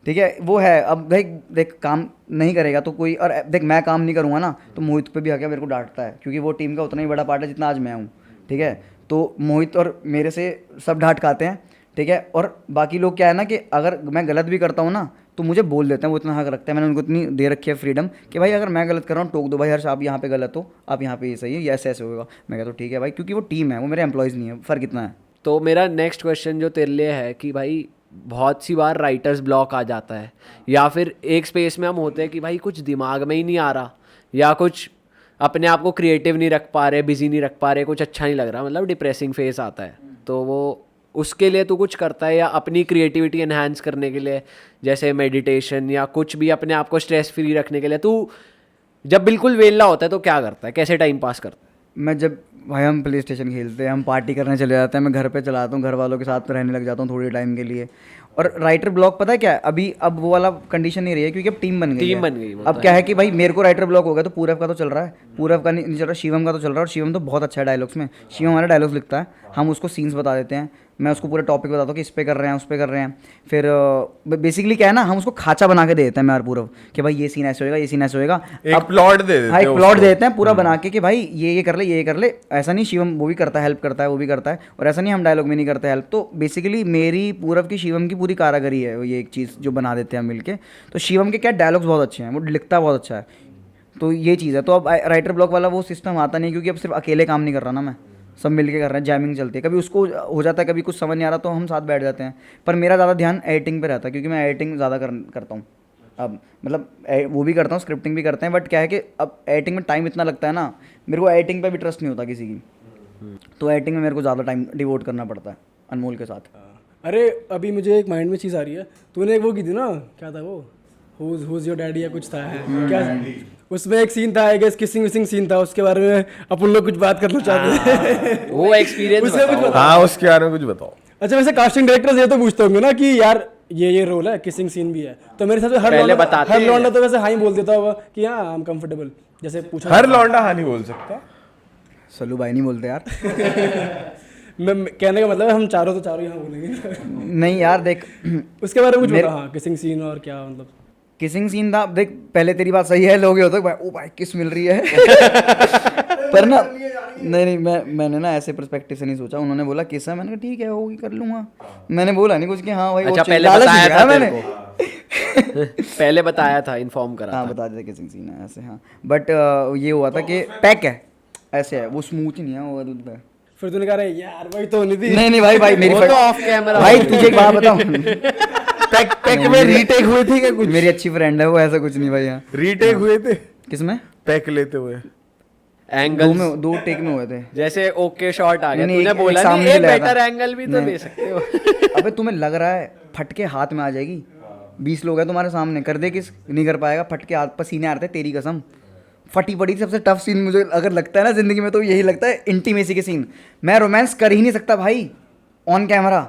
ठीक है, वो है। अब भाई देख काम नहीं करेगा तो कोई, और देख मैं काम नहीं करूँगा ना तो मोहित पे भी आके मेरे को डांटता है, क्योंकि वो टीम का उतना ही बड़ा पार्ट है जितना आज मैं हूँ, ठीक है। तो मोहित और मेरे से सब डांट खाते हैं, ठीक है। और बाकी लोग क्या है ना कि अगर मैं गलत भी करता हूँ ना तो मुझे बोल देते हैं, वो इतना हक रखते हैं, मैंने उनको इतनी दे रखी है फ्रीडम कि भाई अगर मैं गलत कर रहा हूँ टोक दो भाई, हर्ष आप यहाँ पे गलत हो, आप यहाँ पे ये सही है, ये ऐसे ऐसे होगा। मैं कहता हूँ ठीक है भाई, क्योंकि वो टीम है, वो मेरे एम्प्लॉयज़ नहीं है, फ़र्क इतना है। तो मेरा नेक्स्ट क्वेश्चन जो तेरे लिए है कि भाई बहुत सी बार राइटर्स ब्लॉक आ जाता है, या फिर एक स्पेस में हम होते हैं कि भाई कुछ दिमाग में ही नहीं आ रहा, या कुछ अपने आप को क्रिएटिव नहीं रख पा रहे, बिजी नहीं रख पा रहे, कुछ अच्छा नहीं लग रहा, मतलब डिप्रेसिंग फेज आता है, तो वो उसके लिए तू कुछ करता है या अपनी क्रिएटिविटी एनहांस करने के लिए, जैसे मेडिटेशन या कुछ भी अपने आप को स्ट्रेस फ्री रखने के लिए, तू जब बिल्कुल वेला होता है तो क्या करता है, कैसे टाइम पास करता है? मैं जब भाई हम प्ले स्टेशन खेलते हैं, हम पार्टी करने चले जाते हैं, मैं घर पे चलाता हूँ, घर वालों के साथ रहने लग जाता हूँ थोड़े टाइम के लिए। और राइटर ब्लॉक पता है क्या है, अभी अब वो वाला कंडीशन नहीं रही है, क्योंकि अब टीम बन गई टीम है। बन गई, वो अब तो क्या है कि भाई मेरे को राइटर ब्लॉक हो गया तो पूरब का तो चल रहा है, पूरब का नहीं चल रहा, शिवम का तो चल रहा है, और शिवम तो बहुत अच्छा है डायलॉग्स में, शिवम हमारा डायलॉग्स लिखता है, हम उसको सीन्स बता देते हैं, मैं उसको पूरा टॉपिक बताता हूँ कि इस पे कर रहे हैं, उस पे कर रहे हैं। फिर बेसिकली क्या है ना, हम उसको खाचा बना के दे देते हैं मैं और पूरब कि भाई ये सीन ऐसे होएगा, ये सीन ऐसे होएगा। एक प्लॉट दे देते हाँ हैं एक प्लॉट उसको। दे देते हैं पूरा बना के कि भाई ये कर ले, ये कर ले। ऐसा नहीं, शिवम वो भी करता है, हेल्प करता है, वो भी करता है, और ऐसा नहीं हम डायलॉग में नहीं करते हेल्प। तो बेसिकली मेरी पूरब की शिवम की पूरी कारागरी है, ये एक चीज़ जो बना देते हैं हम मिलके। तो शिवम के क्या डायलॉग्स बहुत अच्छे हैं, वो लिखता बहुत अच्छा है, तो ये चीज़ है। तो अब राइटर ब्लॉक वाला वो सिस्टम आता नहीं, क्योंकि अब सिर्फ अकेले काम नहीं कर रहा ना मैं, सब मिलके कर रहे हैं, जैमिंग चलती है, कभी उसको हो जाता है, कभी कुछ समझ नहीं आ रहा तो हम साथ बैठ जाते हैं। पर मेरा ज़्यादा ध्यान एडिटिंग पे रहता है, क्योंकि मैं एडिटिंग ज़्यादा करता हूँ अब, मतलब वो भी करता हूँ, स्क्रिप्टिंग भी करते हैं, बट क्या है कि अब एडिटिंग में टाइम इतना लगता है ना, मेरे को एडिटिंग पे भी ट्रस्ट नहीं होता किसी की, तो एडिटिंग में मेरे को ज़्यादा टाइम डिवोट करना पड़ता है अनमोल के साथ। अरे अभी मुझे एक माइंड में चीज़ आ रही है, तूने वो की थी ना, क्या था वो, हुज योर डैडी या कुछ था, क्या उसमें एक सीन था, आई गेस किसिंग विसिंग सीन था, उसके बारे में अपन लोग कुछ बात करना चाहते हैं। वो एक्सपीरियंस उससे कुछ बताओ। हाँ उसके बारे में कुछ बताओ। अच्छा वैसे कास्टिंग डायरेक्टर ये तो पूछते होंगे ना कि यार ये रोल है, किसिंग सीन भी है, तो मेरे हिसाब से पहले बताते हर हैं। लौंडा तो वैसे हाँ ही बोल देता होगा कि हाँ आई एम कंफर्टेबल, जैसे पूछा हर लौंडा हाँ नहीं बोल सकता। सल्लू भाई नहीं बोलते यार। मैं कहने का मतलब है हम चारों तो चारों यहाँ बोलेंगे। नहीं यार देख, उसके बारे में कुछ मेरे- बता, हाँ किसिंग सीन और क्या मतलब। किसिंग सीन था, देख पहले तेरी बात सही है, लोग ये होता है भाई ओ भाई किस मिल रही है। पर ना नहीं मैंने ना ऐसे पर्सपेक्टिव से नहीं सोचा, उन्होंने बोला किस है, मैंने कहा ठीक है होगी कर लूंगा, मैंने बोला नहीं कुछ कि हाँ भाई अच्छा वो पहले लालच बताया दिखाया था मैंने। तेरे को। पहले बताया था, इन्फॉर्म करा हाँ था। बता देते किसिंग सीन है ऐसे, हाँ बट ये हुआ था कि पैक है ऐसे है, वो स्मूथ नहीं है वो दूध पे। फिर तूने कहा यार भाई तो नहीं थी। नहीं भाई मेरी वो तो off camera भाई हो। तुझे एक बात बताऊं, पैक में रीटेक हुए थे क्या कुछ? मेरी अच्छी फ्रेंड है वो, ऐसा कुछ नहीं भाई। यहाँ रीटेक हुए थे किसमें? पैक लेते हुए? एंगल 2 टेक में हुए थे। जैसे ओके शॉट आ गया, नहीं, तूने एक बोला सामने नहीं से एक लाया बेटर था। एंगल भी तो नहीं। ले सकते हो। अबे तुम्हें लग रहा है फटके हाथ में आ जाएगी? 20 लोग हैं तुम्हारे सामने, कर दे किस नहीं कर पाएगा? फटके हाथ, पसीने आ रहे थे तेरी कसम। फटी पड़ी सबसे टफ सीन मुझे अगर लगता है ना जिंदगी में, तो यही लगता है इंटीमेसी के सीन। मैं रोमांस कर ही नहीं सकता भाई ऑन कैमरा,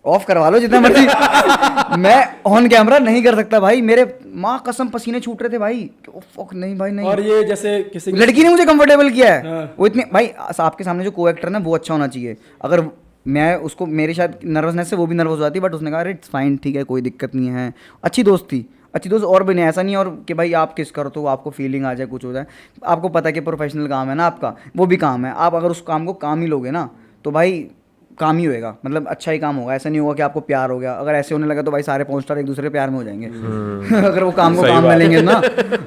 ऑफ करवा लो जितना मर्जी। मैं ऑन कैमरा नहीं कर सकता भाई, मेरे माँ कसम पसीने छूट रहे थे भाई। fuck, नहीं भाई नहीं। और ये जैसे किसी लड़की ने मुझे कंफर्टेबल किया है। हाँ। वो इतने भाई आपके सामने जो को एक्टर ना वो अच्छा होना चाहिए। अगर मैं उसको, मेरे शायद नर्वसनेस से वो भी नर्वस हो जाती, बट उसने कहा अरे इट्स फाइन, ठीक है कोई दिक्कत नहीं है। अच्छी दोस्त थी, अच्छी दोस्त और भी नहीं, ऐसा नहीं और कि भाई आप किस करो तो आपको फीलिंग आ जाए, कुछ हो जाए। आपको पता है कि प्रोफेशनल काम है ना आपका, वो भी काम है। आप अगर उस काम को काम ही लोगे ना तो भाई काम ही होएगा, मतलब अच्छा ही काम होगा। ऐसा नहीं होगा कि आपको प्यार हो गया। अगर ऐसे होने लगा तो भाई सारे पोर्न स्टार एक दूसरे के प्यार में हो जाएंगे। अगर वो काम को काम में लेंगे ना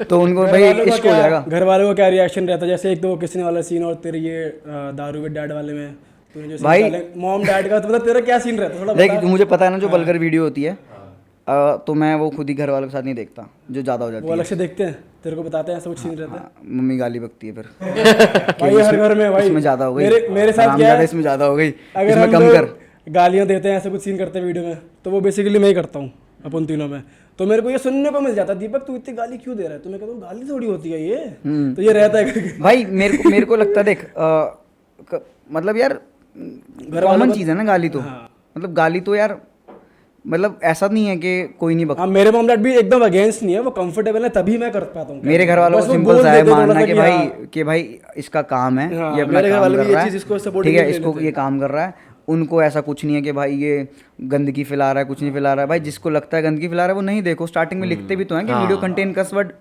तो उनको भाई इश्क हो जाएगा। घर वालों का क्या रिएक्शन रहता है? जैसे एक तो किसने वाला सीन और तेरे ये दारू के डैड वाले में तूने जो भाई मॉम डैड का, तो मतलब तेरा क्या सीन रहता है थोड़ा देख, बता। मुझे पता है ना जो वल्गर वीडियो होती है तो मैं वो खुद ही घर वालों के साथ नहीं देखता, जो ज़्यादा हो जाती वो है। अलग से देखते हैं, तेरे को बताते हैं ऐसा कुछ सीन रहता है? मम्मी गाली बकती है फिर भाई हर घर में भाई इसमें ज़्यादा हो गई, मेरे साथ क्या हरामजादा है, इसमें ज़्यादा हो गई, अगर इसमें हम कम लोग कर। गालियां देते हैं, ऐसा कुछ सीन करते हैं वीडियो में, तो वो बेसिकली मैं ही करता हूँ अपन तीनों में। तो मेरे को ये सुनने को मिल जाता है, दीपक तू इतनी गाली क्यों दे रहा है? तो मैं कहता हूँ गाली थोड़ी होती है ये, तो ये रहता है। भाई मेरे को लगता है देख मतलब यार कॉमन चीज़ है ना गाली तो, मतलब गाली तो यार मतलब ऐसा नहीं है कि कोई नहीं बकता। हाँ, मेरे मॉम डैड भी एकदम अगेंस्ट नहीं है, वो कंफर्टेबल है तभी मैं कर पाता हूँ। मेरे घर वालों बस को वो सिंपल बोल सा है देते हैं मानना थोड़ा सा कि भाई इसका काम है, हाँ, ये अपना मेरे घर काम वाले कर भी ये रहा चीज़ इसको है, support ठीक नहीं है, ले इसको लेते। ये काम कर रहा है। उनको ऐसा कुछ नहीं है कि भाई ये गंदगी फैला रहा है, कुछ नहीं फैला रहा है। भाई जिसको लगता है गंदगी फैला रहा है वो नहीं देखो। स्टार्टिंग में लिखते भी तो हैं कि वीडियो कंटेन कस वर्ड,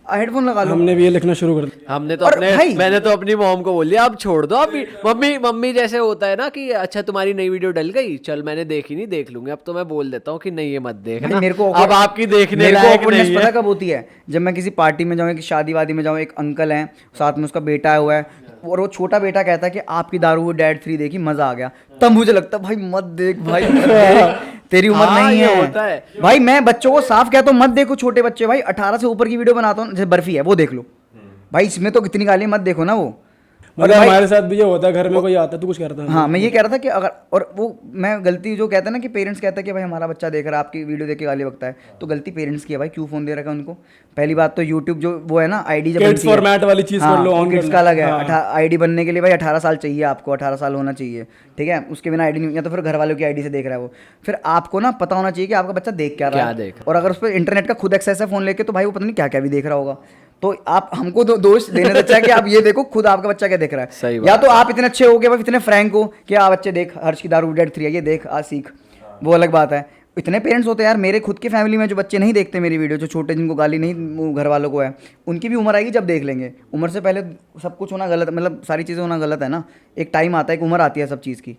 हेडफोन लगा लो। हमने भी ये लिखना शुरू कर दिया। हमने तो और अपने भाई- मैंने तो अपनी मॉम को बोल दिया अब छोड़ दो। अभी मम्मी जैसे होता है ना कि अच्छा तुम्हारी नई वीडियो डल गई, चल मैंने देखी नहीं, देख लूंगी। अब तो मैं बोल देता हूँ कि नहीं ये मत देखना, भाई मेरे को अब आपकी देखने मेरे को लायक awkwardness नहीं पता है। कब होती है? जब मैं किसी पार्टी में जाऊँ, एक शादी वादी में जाऊँ, एक अंकल हैं साथ में उसका बेटा आया हुआ है और वो छोटा बेटा कहता है कि आपकी दारू डैड 3 देखी, मजा आ गया। तब मुझे लगता है भाई मत देख भाई मत देख, तेरी उम्र हाँ, नहीं ये है। होता है। भाई मैं बच्चों को साफ कहता हूँ मत देखो, छोटे बच्चे भाई 18 से ऊपर की वीडियो बनाता हूँ, जैसे बर्फी है वो देख लो भाई, इसमें तो कितनी गाली मत देखो ना वो। और मतलब भाई- हमारे साथ भी ये होता है, घर में कोई आता है तो कुछ करता है। हाँ मैं ये कह रहा था कि अगर, और वो मैं गलती जो कहता है ना कि पेरेंट्स कहता है कि भाई हमारा बच्चा देख रहा है आपकी वीडियो देख के गाली बकता है, तो गलती पेरेंट्स की है भाई, क्यों फोन दे रखा है उनको? पहली बात तो यूट्यूब जो वो है ना आईडी जब Kids बनती है, format वाली चीज़ कर लो, on कर किड्स लो। का अलग है। हाँ। आईडी बनने के लिए भाई 18 साल चाहिए आपको, 18 साल होना चाहिए, ठीक है? उसके बिना आईडी नहीं, या तो फिर घर वालों की आईडी से देख रहा है वो। फिर आपको ना पता होना चाहिए कि आपका बच्चा देख क्या रहा क्या है, देख रहा और अगर उस पर इंटरनेट का खुद एक्सेस है फोन लेके तो भाई वो पता नहीं क्या क्या भी देख रहा होगा। तो आप हमको दोष देने से अच्छा है कि आप ये देखो खुद आपका बच्चा क्या देख रहा है। सही या तो आप इतने अच्छे हो गए भाई, इतने फ्रैंक हो कि आप बच्चे देख हर्ष की दारू डेड 3 है, ये देख आज सीख, वो अलग बात है। इतने पेरेंट्स होते हैं यार, मेरे खुद की फैमिली में जो बच्चे नहीं देखते मेरी वीडियो, जो छोटे जिनको गाली नहीं घर वालों को है, उनकी भी उम्र आएगी जब देख लेंगे। उम्र से पहले सब कुछ होना गलत, मतलब सारी चीज़ें होना गलत है ना। एक टाइम आता है, एक उम्र आती है सब चीज़ की,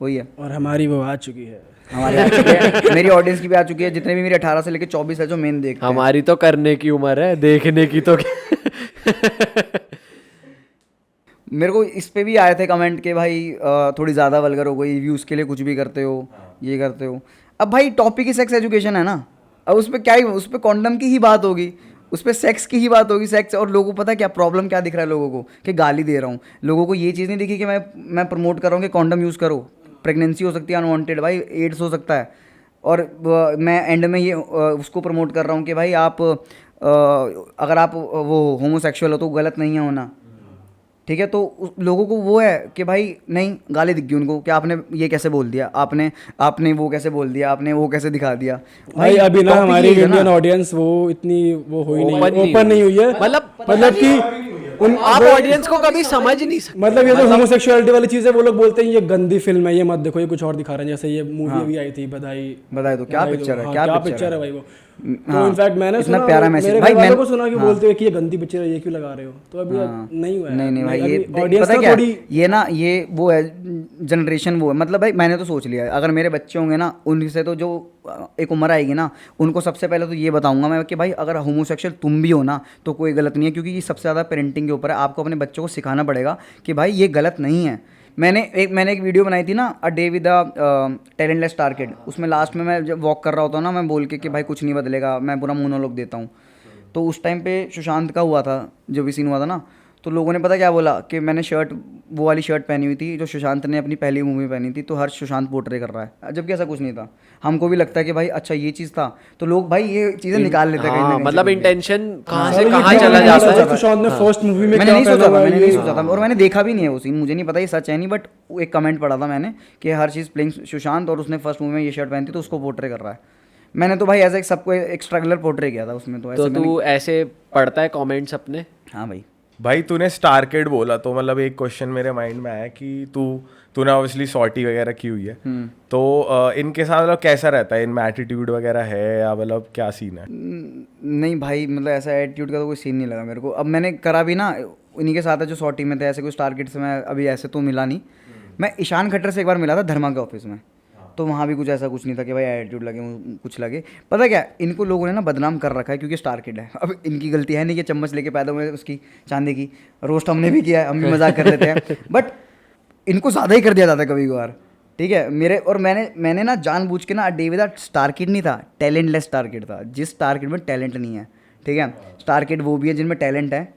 वही है। और हमारी वो आ चुकी है। हमारी आ चुकी है, मेरी ऑडियंस की भी आ चुकी है, जितने भी मेरे 18 से लेकर 24 है जो मेन देखते हैं। हमारी तो करने की उम्र है, देखने की तो मेरे को इस पे भी आए थे कमेंट के भाई थोड़ी ज़्यादा वल्गर हो गई, व्यूज़ के लिए कुछ भी करते हो, ये करते हो। अब भाई टॉपिक ही सेक्स एजुकेशन है ना, अब उस पर क्या ही, उस पर कॉन्डम की ही बात होगी, उस पर सेक्स की ही बात होगी, सेक्स। और लोगों को पता है क्या प्रॉब्लम क्या दिख रहा है लोगों को, कि गाली दे रहा हूँ। लोगों को ये चीज़ नहीं दिखी कि मैं प्रमोट कर रहा हूँ कि कॉन्डम यूज़ करो, प्रेगनेंसी हो सकती है अनवांटेड भाई, एड्स हो सकता है। और मैं एंड में ये उसको प्रमोट कर रहा हूँ कि भाई आप अगर आप वो होमोसेक्सुअल हो तो गलत नहीं है होना, ठीक है? तो लोगों को वो है कि भाई नहीं, गाली दिख गई उनको कि आपने ये कैसे बोल दिया, आपने वो कैसे बोल दिया, आपने वो कैसे दिखा दिया। भाई अभी ना topic हमारी ये है ना। इंडियन ऑडियंस वो इतनी वो हुई नहीं, Open नहीं ओपन नहीं हुई है। मतलब कि आप ऑडियंस को कभी समझ नहीं सकते। मतलब ये जो होमोसेक्सुअलिटी वाली चीज़ है, वो लोग बोलते हैं ये गंदी फिल्म है, ये मत देखो, ये कुछ और दिखा रहे हैं। जैसे ये मूवी भी आई थी बधाई तो क्या बधाई पिक्चर दो। है, हाँ, क्या पिक्चर है भाई वो। तो हाँ, इनफैक्ट मैंने इतना सुना, प्यारा मैसेज मेरे भाई, घर वालों मैं को सुना कि बोलते हैं कि ये गंदी पिक्चर है, ये क्यों लगा रहे हो? तो अभी नहीं हुआ है। नहीं भाई, ये ऑडियंस पता है का क्या थोड़ी ये ना, ये वो है जनरेशन, वो है मतलब भाई मैंने तो सोच लिया है अगर मेरे बच्चे होंगे ना, उनसे तो जो एक उम्र आएगी ना, उनको सबसे पहले तो ये बताऊंगा मैं कि भाई अगर होमोसेक्सुअल तुम भी हो ना तो कोई गलत नहीं है, क्योंकि ये सबसे ज़्यादा पेरेंटिंग के ऊपर है। आपको अपने बच्चों को सिखाना पड़ेगा कि भाई ये गलत नहीं है। मैंने एक वीडियो बनाई थी ना, a day with talentless star kid. उसमें लास्ट में मैं जब वॉक कर रहा होता हूँ ना, मैं बोल के कि भाई कुछ नहीं बदलेगा, मैं पूरा मोनोलॉग देता हूँ। तो उस टाइम पे सुशांत का हुआ था, जो भी सीन हुआ था ना, तो लोगों ने पता क्या बोला कि मैंने शर्ट, वो वाली शर्ट पहनी हुई थी जो सुशांत ने अपनी पहली मूवी में पहनी थी, तो हर सुशांत पोर्ट्रे कर रहा है, जबकि ऐसा कुछ नहीं था। हमको भी लगता है कि भाई अच्छा ये चीज़ था, तो लोग भाई ये चीज़ें निकाल लेते हैं कहीं ना हाँ, कहीं मतलब से। इंटेंशन कहाँ सर, से ये कहाँ क्या चला मैंने जाता सोचा है। सुशांत ने फर्स्ट मूवी में मैंने क्या नहीं सोचा पहना था, हुआ है, मैंने नहीं ये- सोचा था, और मैंने देखा भी नहीं है वो सीन, मुझे नहीं पता ये सच है नहीं, बट एक कमेंट पढ़ा था मैंने कि हर चीज़ प्लेइंग सुशांत, और उसने फर्स्ट मूवी में ये शर्ट पहनी थी तो उसको पोर्ट्रे कर रहा है। मैंने तो भाई ऐसा एक सबको एक स्ट्रगलर पोर्ट्रे किया था उसमें, तो तो ऐसे तू ऐसे पढ़ता है कमेंट्स अपने? हाँ भाई। भाई तूने स्टार किड बोला तो मतलब एक क्वेश्चन मेरे माइंड में आया कि तूने ऑब्वियसली सॉर्टी वगैरह की हुई है, तो इनके साथ मतलब कैसा रहता है, इनमें एटीट्यूड वगैरह है या मतलब क्या सीन है? नहीं भाई, मतलब ऐसा एटीट्यूड का तो कोई सीन नहीं लगा मेरे को। अब मैंने करा भी ना उन्हीं के साथ है जो सॉर्टी में थे, ऐसे कोई स्टार किड से मैं अभी ऐसे तो मिला नहीं। मैं ईशान खट्टर से एक बार मिला था धर्मा के ऑफिस में, तो वहाँ भी कुछ ऐसा कुछ नहीं था कि भाई एटीट्यूड लगे कुछ लगे। पता क्या, इनको लोगों ने ना बदनाम कर रखा है क्योंकि स्टार किड है। अब इनकी गलती है नहीं कि चम्मच लेके पैदा हुए उसकी चांदी की, रोस्ट हमने भी किया है, हम भी मजाक कर लेते हैं, बट इनको ज़्यादा ही कर दिया जाता है कभी कभार। ठीक है मेरे, और मैंने ना जानबूझ के ना डेविड स्टार किड नहीं था, टैलेंटलेस स्टार किड था, जिस स्टार किड में टैलेंट नहीं है। ठीक है, स्टार किड वो भी है जिनमें टैलेंट है।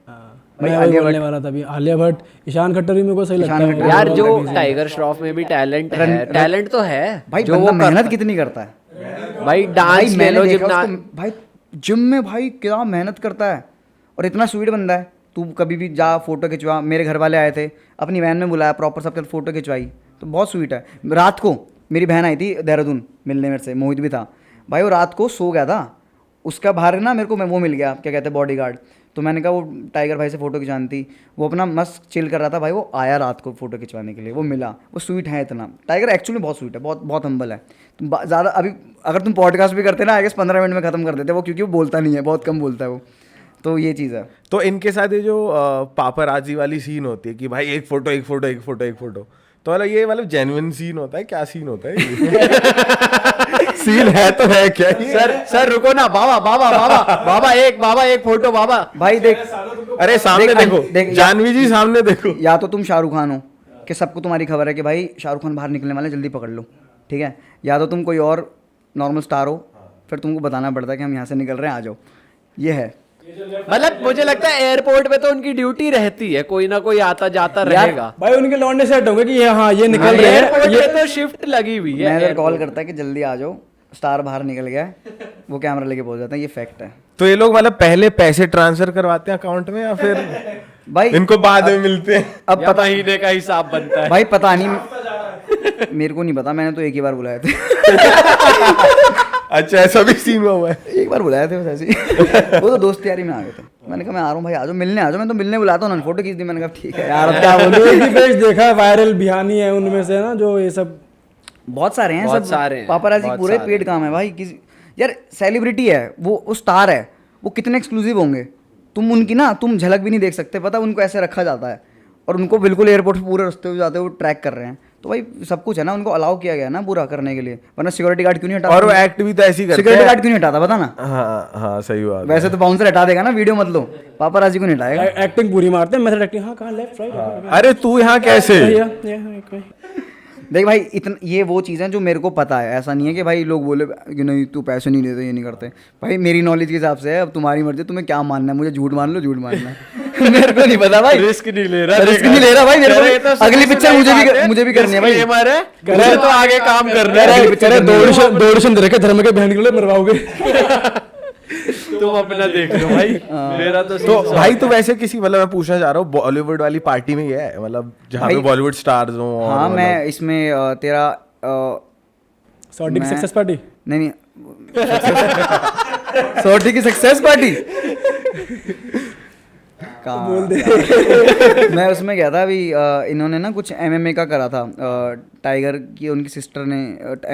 मैं वही बोलने वाला था अभी, आलिया भट्ट, ईशान खट्टर भी मेरे को सही लगता है। यार जो टाइगर श्रॉफ में भी टैलेंट है, टैलेंट तो है भाई जो बंदा वो मेहनत कितनी करता है भाई, भाई, डांस ले मैंने लो, देखा जिम्ना उसको, भाई जिम में भाई क्या मेहनत करता है, और इतना स्वीट बंदा है। तू कभी भी जा फोटो खिंचवा, मेरे घर वाले आए थे, अपनी वैन में बुलाया, प्रॉपर सबके साथ फोटो खिंचवाई, तो बहुत स्वीट है। रात को मेरी बहन आई थी देहरादून मिलने मेरे से, मोहित भी था भाई, वो रात को सो गया था, उसका बाहर ना मेरे को वो मिल गया, क्या कहते हैं, बॉडीगार्ड। तो मैंने कहा वो टाइगर भाई से फ़ोटो खिंचवानी थी, वो अपना मस्त चिल कर रहा था भाई, वो आया रात को फ़ोटो खिंचवाने के लिए, वो मिला, वो स्वीट है इतना। टाइगर एक्चुअली बहुत स्वीट है, बहुत बहुत हम्बल है। तुम ज़्यादा अभी अगर तुम पॉडकास्ट भी करते ना, आई गेस 15 मिनट में ख़त्म कर देते वो, क्योंकि वो बोलता नहीं है, बहुत कम बोलता है वो, तो ये चीज़ है। तो इनके साथ ये जो पापराजी वाली सीन होती है कि भाई एक फोटो एक फोटो एक फोटो एक फोटो, तो मतलब ये मतलब जेन्युइन सीन होता है, क्या सीन होता है? सीन है तो है क्या ये? सर रुको ना, बाबा एक फोटो बाबा। भाई देख, अरे सामने देख, देखो, जानवी जी सामने देखो। या तो तुम शाहरुख खान हो कि सबको तुम्हारी खबर है कि भाई शाहरुख खान बाहर निकलने वाले, जल्दी पकड़ लो, ठीक है, या तो तुम कोई और नॉर्मल स्टार हो, फिर तुमको बताना पड़ता है कि हम यहाँ से निकल रहे हैं, आ जाओ, ये है। मतलब मुझे लगता है एयरपोर्ट पे तो उनकी ड्यूटी रहती है, कोई ना कोई आता जाता रहेगा भाई उनके लौंडे सेट होंगे कि ये हाँ ये निकल रहे एयरपोर्ट हैं, पे तो शिफ्ट लगी हुई है। मैनेजर कॉल करता है कि जल्दी आ जाओ, स्टार बाहर निकल गया है, वो कैमरा लेके पहुंच जाता है, ये फैक्ट है तो ये लोग मतलब पहले पैसे ट्रांसफर करवाते हैं अकाउंट में या फिर भाई। इनको बाद में मिलते हैं? अब या पता महीने का हिसाब बनता है। भाई पता नहीं, मेरे को नहीं पता, मैंने तो एक ही बार बुलाया था। अच्छा ऐसा भी सीन हुआ है? एक बार बुलाया थे बस ऐसे ही। वो तो दोस्त यारी में आ गए थे, मैंने कहा मैं आ रहा हूँ भाई, आ जाओ मिलने, आ जाओ, मैं तो मिलने बुलाता हूँ, उन्होंने फोटो खींच दी, मैंने कहा ठीक है यार अब क्या बोलूं। एक ही पेज देखा है वायरल बिहानी है उनमें से ना, जो ये सब बहुत सारे हैं, बहुत सब सारे हैं, पापराजी बहुत पूरे सारे पेड काम है भाई। किसी यार सेलिब्रिटी है वो स्टार है, वो कितने एक्सक्लूसिव होंगे, तुम उनकी ना तुम झलक भी नहीं देख सकते, पता उनको ऐसे रखा जाता है, और उनको बिल्कुल एयरपोर्ट पे पूरे रास्ते पे जाते हुए ट्रैक कर रहे हैं, तो भाई सब कुछ है ना, उनको अलाउ किया गया है ना पूरा करने के लिए, वरना सिक्योरिटी गार्ड क्यों नहीं हटाता? और वो एक्ट भी तो ऐसी करते सिक्योरिटी हैं। गार्ड क्यों नहीं हटाता बता ना? हाँ हाँ सही बात है। वैसे तो बाउंसर हटा देगा ना, वीडियो मत लो, पापराजी को नहीं हटाएगा। एक्टिंग पूरी मारते हैं, मेथड एक्टिंग, हाँ कहाँ लेफ्ट राइट, अरे तू यहाँ कैसे? देख भाई इतना, ये वो चीज़ें जो मेरे को पता है, ऐसा नहीं है कि भाई लोग बोले कि नहीं तू पैसे नहीं देते, ये नहीं करते। भाई मेरी नॉलेज के हिसाब से है, अब तुम्हारी मर्जी, तुम्हें क्या मानना है, मुझे झूठ मान लो, झूठ मानना है। मेरे को नहीं पता भाई, रिस्क नहीं ले रहा, रिस्क नहीं ले रहा भाई, मेरे को अगली पिक्चर मुझे भी करनी है भाई। करे तो आगे काम कर रहे हैं, अगली पिक्चर दो ऑडिशन दे रखे धर्म के बहन के लिए मरवाओगे। तुम अपना देख लो भाई, मेरा तो भाई तो वैसे किसी मतलब मैं पूछना चाह रहा हूँ बॉलीवुड वाली पार्टी में ये है मतलब जहाँ पे भाई- बॉलीवुड स्टार्स हो? और हाँ मतलब- मैं इसमें तेरा सॉर्टी की मैं- सक्सेस पार्टी, नहीं सॉर्टी की सक्सेस पार्टी बोल दे। मैं उसमें गया था अभी, इन्होंने ना कुछ MMA का करा था, टाइगर की उनकी सिस्टर ने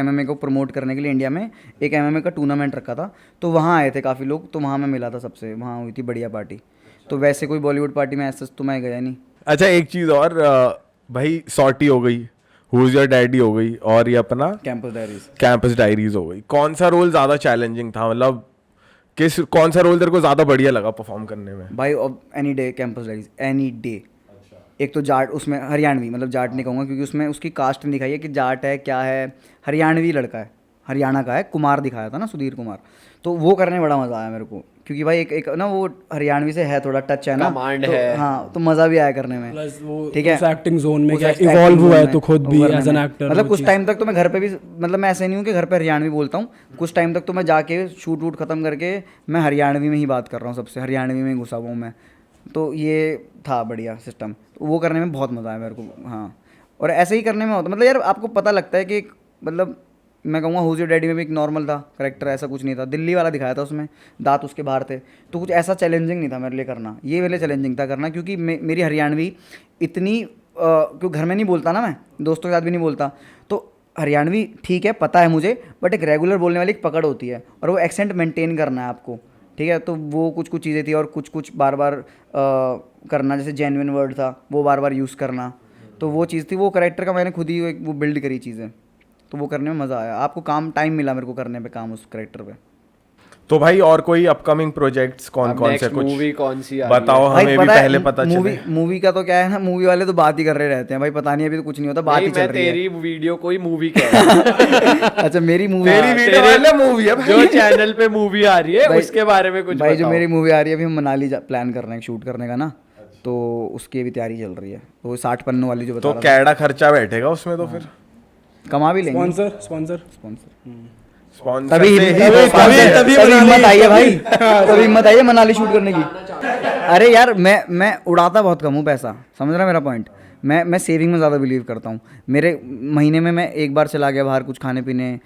MMA को प्रमोट करने के लिए इंडिया में एक MMA का टूर्नामेंट रखा था, तो वहाँ आए थे काफ़ी लोग, तो वहाँ मैं मिला था सबसे, वहाँ हुई थी बढ़िया पार्टी। तो वैसे कोई बॉलीवुड पार्टी में ऐसा तो मैं गया नहीं। अच्छा एक चीज और भाई सॉर्टी हो गई, हु इज योर डैडी हो गई, और ये अपना कैंपस डायरीज। कैंपस डायरीज हो गई, कौन सा रोल ज्यादा चैलेंजिंग था, मतलब कौन सा रोल तेरे को ज्यादा बढ़िया लगा परफॉर्म करने में? भाई any day campus diaries, any day. एक तो जाट उसमें हरियाणवी, मतलब जाट नहीं कहूँगा क्योंकि उसमें उसकी कास्ट नहीं दिखाई है कि जाट है क्या है, हरियाणवी लड़का है, हरियाणा का है, कुमार दिखाया था ना, सुधीर कुमार। तो वो करने में बड़ा मज़ा आया मेरे को, क्योंकि भाई एक ना वो हरियाणवी से है, थोड़ा टच है ना, कमांड तो है। हाँ, तो मज़ा भी आया करने में। प्लस वो ठीक है, उस एक्टिंग जोन में उस क्या acting इवॉल्व हुआ zone है में तो खुद भी उभरने एज एन में। एक्टर, मतलब कुछ टाइम तक तो मैं घर पे भी, मतलब मैं ऐसे नहीं हूँ कि घर पे हरियाणवी बोलता हूँ, कुछ टाइम तक तो मैं जाके शूट वूट ख़त्म करके मैं हरियाणवी में ही बात कर रहा हूँ सबसे, हरियाणवी में ही घुसा हुआ हूँ मैं। तो ये था बढ़िया सिस्टम, वो करने में बहुत मज़ा आया मेरे को। हाँ, और ऐसे ही करने में होता, मतलब यार आपको पता लगता है कि मतलब मैं कहूँगा हुज़ योर डैडी में भी एक नॉर्मल था करेक्टर, ऐसा कुछ नहीं था, दिल्ली वाला दिखाया था उसमें, दांत उसके बाहर थे, तो कुछ ऐसा चैलेंजिंग नहीं था मेरे लिए करना, ये मेरे लिए चैलेंजिंग था करना, क्योंकि मेरी हरियाणवी इतनी क्यों घर में नहीं बोलता ना, मैं दोस्तों के साथ भी नहीं बोलता, तो हरियाणवी ठीक है पता है मुझे, बट एक रेगुलर बोलने वाली एक पकड़ होती है, और वो एक्सेंट मेंटेन करना है आपको, ठीक है। तो वो कुछ कुछ चीज़ें थी, और कुछ कुछ बार बार करना, जैसे जेन्युइन वर्ड था वो बार बार यूज़ करना, तो वो चीज़ थी, वो करेक्टर का मैंने खुद ही वो बिल्ड करी चीज़ें, तो वो करने में मज़ा आया। आपको काम टाइम मिला मेरे को करने पे काम उस करेक्टर पे। तो भाई और कोई अपकमिंग प्रोजेक्ट्स कौन कौन से, कुछ मूवी कौन सी आ रही बताओ भाई हमें भी पता है, पहले पता मूवी चले। मूवी का तो क्या है ना, मूवी वाले तो बात ही कर रहे रहते हैं भाई, पता नहीं अभी तो कुछ नहीं होता, बात ही नहीं, चल मैं रही है। तेरी वीडियो कोई मूवी कह रहा हूँ। अच्छा मेरी मूवी, तेरी वीडियो वाले मूवी है भाई। जो चैनल पे मूवी आ रही है भाई- उसके बारे में कुछ भाई जो बताओ। मेरी मूवी आ रही है अभी, हम मनाली प्लान कर रहे हैं शूट करने का ना, तो उसकी भी तैयारी चल रही है, तो 60 पन्नों वाली जो बता तो रहा कैड़ा खर्चा बैठेगा उसमें तो फिर था, कमा भी लेंगे स्पॉन्सर स्पॉन्सर स्पॉन्सर। स्पॉन्सर तभी से ही तभी sponsor है। हिम्मत आई है भाई, तभी हिम्मत आई है मनाली शूट करने की। अरे यार मैं उड़ाता बहुत कम हूँ पैसा, समझ रहा है मेरा पॉइंट। मैं सेविंग में ज़्यादा बिलीव करता हूँ। मेरे महीने में मैं एक बार चला गया बाहर कुछ खाने पीने,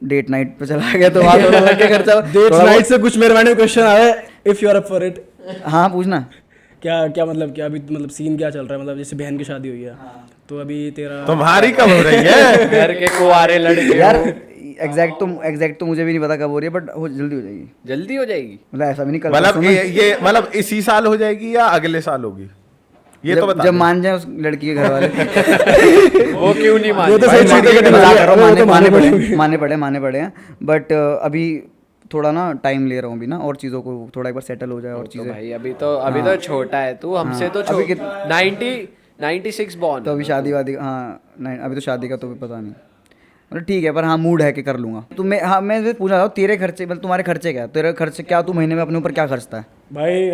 डेट नाइट पे चला गया, तो वहाँ थोड़ा लग के खर्चा डेट थोड़ा नाइट से कुछ मेरे माइंड में क्वेश्चन आ रहा है, if you are up for it. बहुत- हाँ पूछना। क्या क्या मतलब, क्या अभी मतलब सीन क्या चल रहा है, मतलब जैसे बहन की शादी हुई है तो अभी तेरा तुम्हारी कब हो रही है? घर के कुआरे लड़के यार हो। एग्जैक्ट तो मुझे भी नहीं पता कब हो रही है, बट जल्दी हो जाएगी, जल्दी हो जाएगी। मतलब ऐसा भी नहीं कर मतलब ये मतलब इसी साल हो जाएगी या अगले साल होगी, ये तो बता जब दे। मान जाए उस लड़की के घर वाले। वो क्यों नहीं मान ये तो रहे? सही भाई, चीज़ है कि मजाक कर रहा हूँ, वो तो माने पड़े हैं, बट अभी थोड़ा ना टाइम ले रहा हूँ अभी ना, और चीज़ों को थोड़ा एक बार सेटल हो जाए और तो चीज़ें। भाई अभी तो छोटा है तू, हमसे तो अभी 96 बॉर्न। तो अभी शादी वादी, हाँ नहीं अभी तो शादी का तो भी पता नहीं, मतलब ठीक है, पर हाँ मूड है कि कर लूँगा। तो मैं पूछ रहा हूँ तेरे खर्चे, मतलब तुम्हारे खर्चे क्या है, तेरे खर्चे क्या, तू महीने में अपने ऊपर क्या खर्चता है? भाई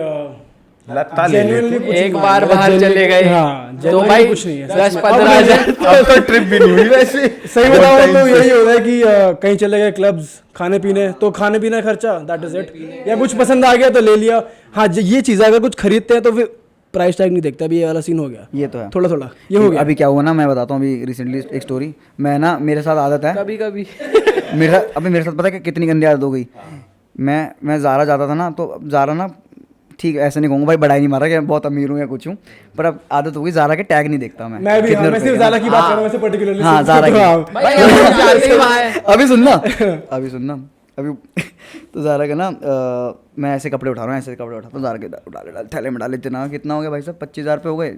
लत्ता ले ले genuinely कुछ एक नहीं बार है। बाहर चले गए हाँ, तो genuinely भाई कुछ नहीं है। 10-15 हजार अब तो ट्रिप भी नहीं हुई वैसे। सही बताओ तो यही होता है कि कहीं चले गए क्लब्स खाने पीने, तो खाने पीने का खर्चा दैट इज इट, या कुछ पसंद आ गया तो ले लिया। हाँ ये चीज़ है, अगर कुछ खरीदते हैं तो फिर प्राइस टैग नहीं देखते, अभी ये वाला सीन हो गया, ये तो है थोड़ा थोड़ा ये हो गया। अभी क्या हुआ ना, मैं बताता हूँ अभी रिसेंटली एक स्टोरी। मैं ना, मेरे साथ आदत है, कभी कभी मेरे साथ पता है कि कितनी गंदी आदत हो गई। मैं ज़ारा जाता था ना, तो ज़ारा ना, ठीक है ऐसे नहीं कहूँगा भाई, बड़ा ही नहीं मारा कि मैं बहुत अमीर हूँ या कुछ हूँ, पर अब आदत हो गई ज़ारा के टैग नहीं देखता मैं। मैं भी, कितने हाँ, मैं रुपए सिर्फ के हैं। ज़ारा की बात कर रहा हूँ वैसे पर्टिकुलरली। हाँ ज़ारा की। भाई हम जानते हैं वहाँ है। अभी सुनना अभी तो ज़ारा का ना मैं ऐसे कपड़े उठा रहा हूँ, ऐसे कपड़े उठाता हूँ, ज़ारा के डाल थैले में डाल लेते ना, कितना हो गया भाई साहब, 25,000 पे हो गए,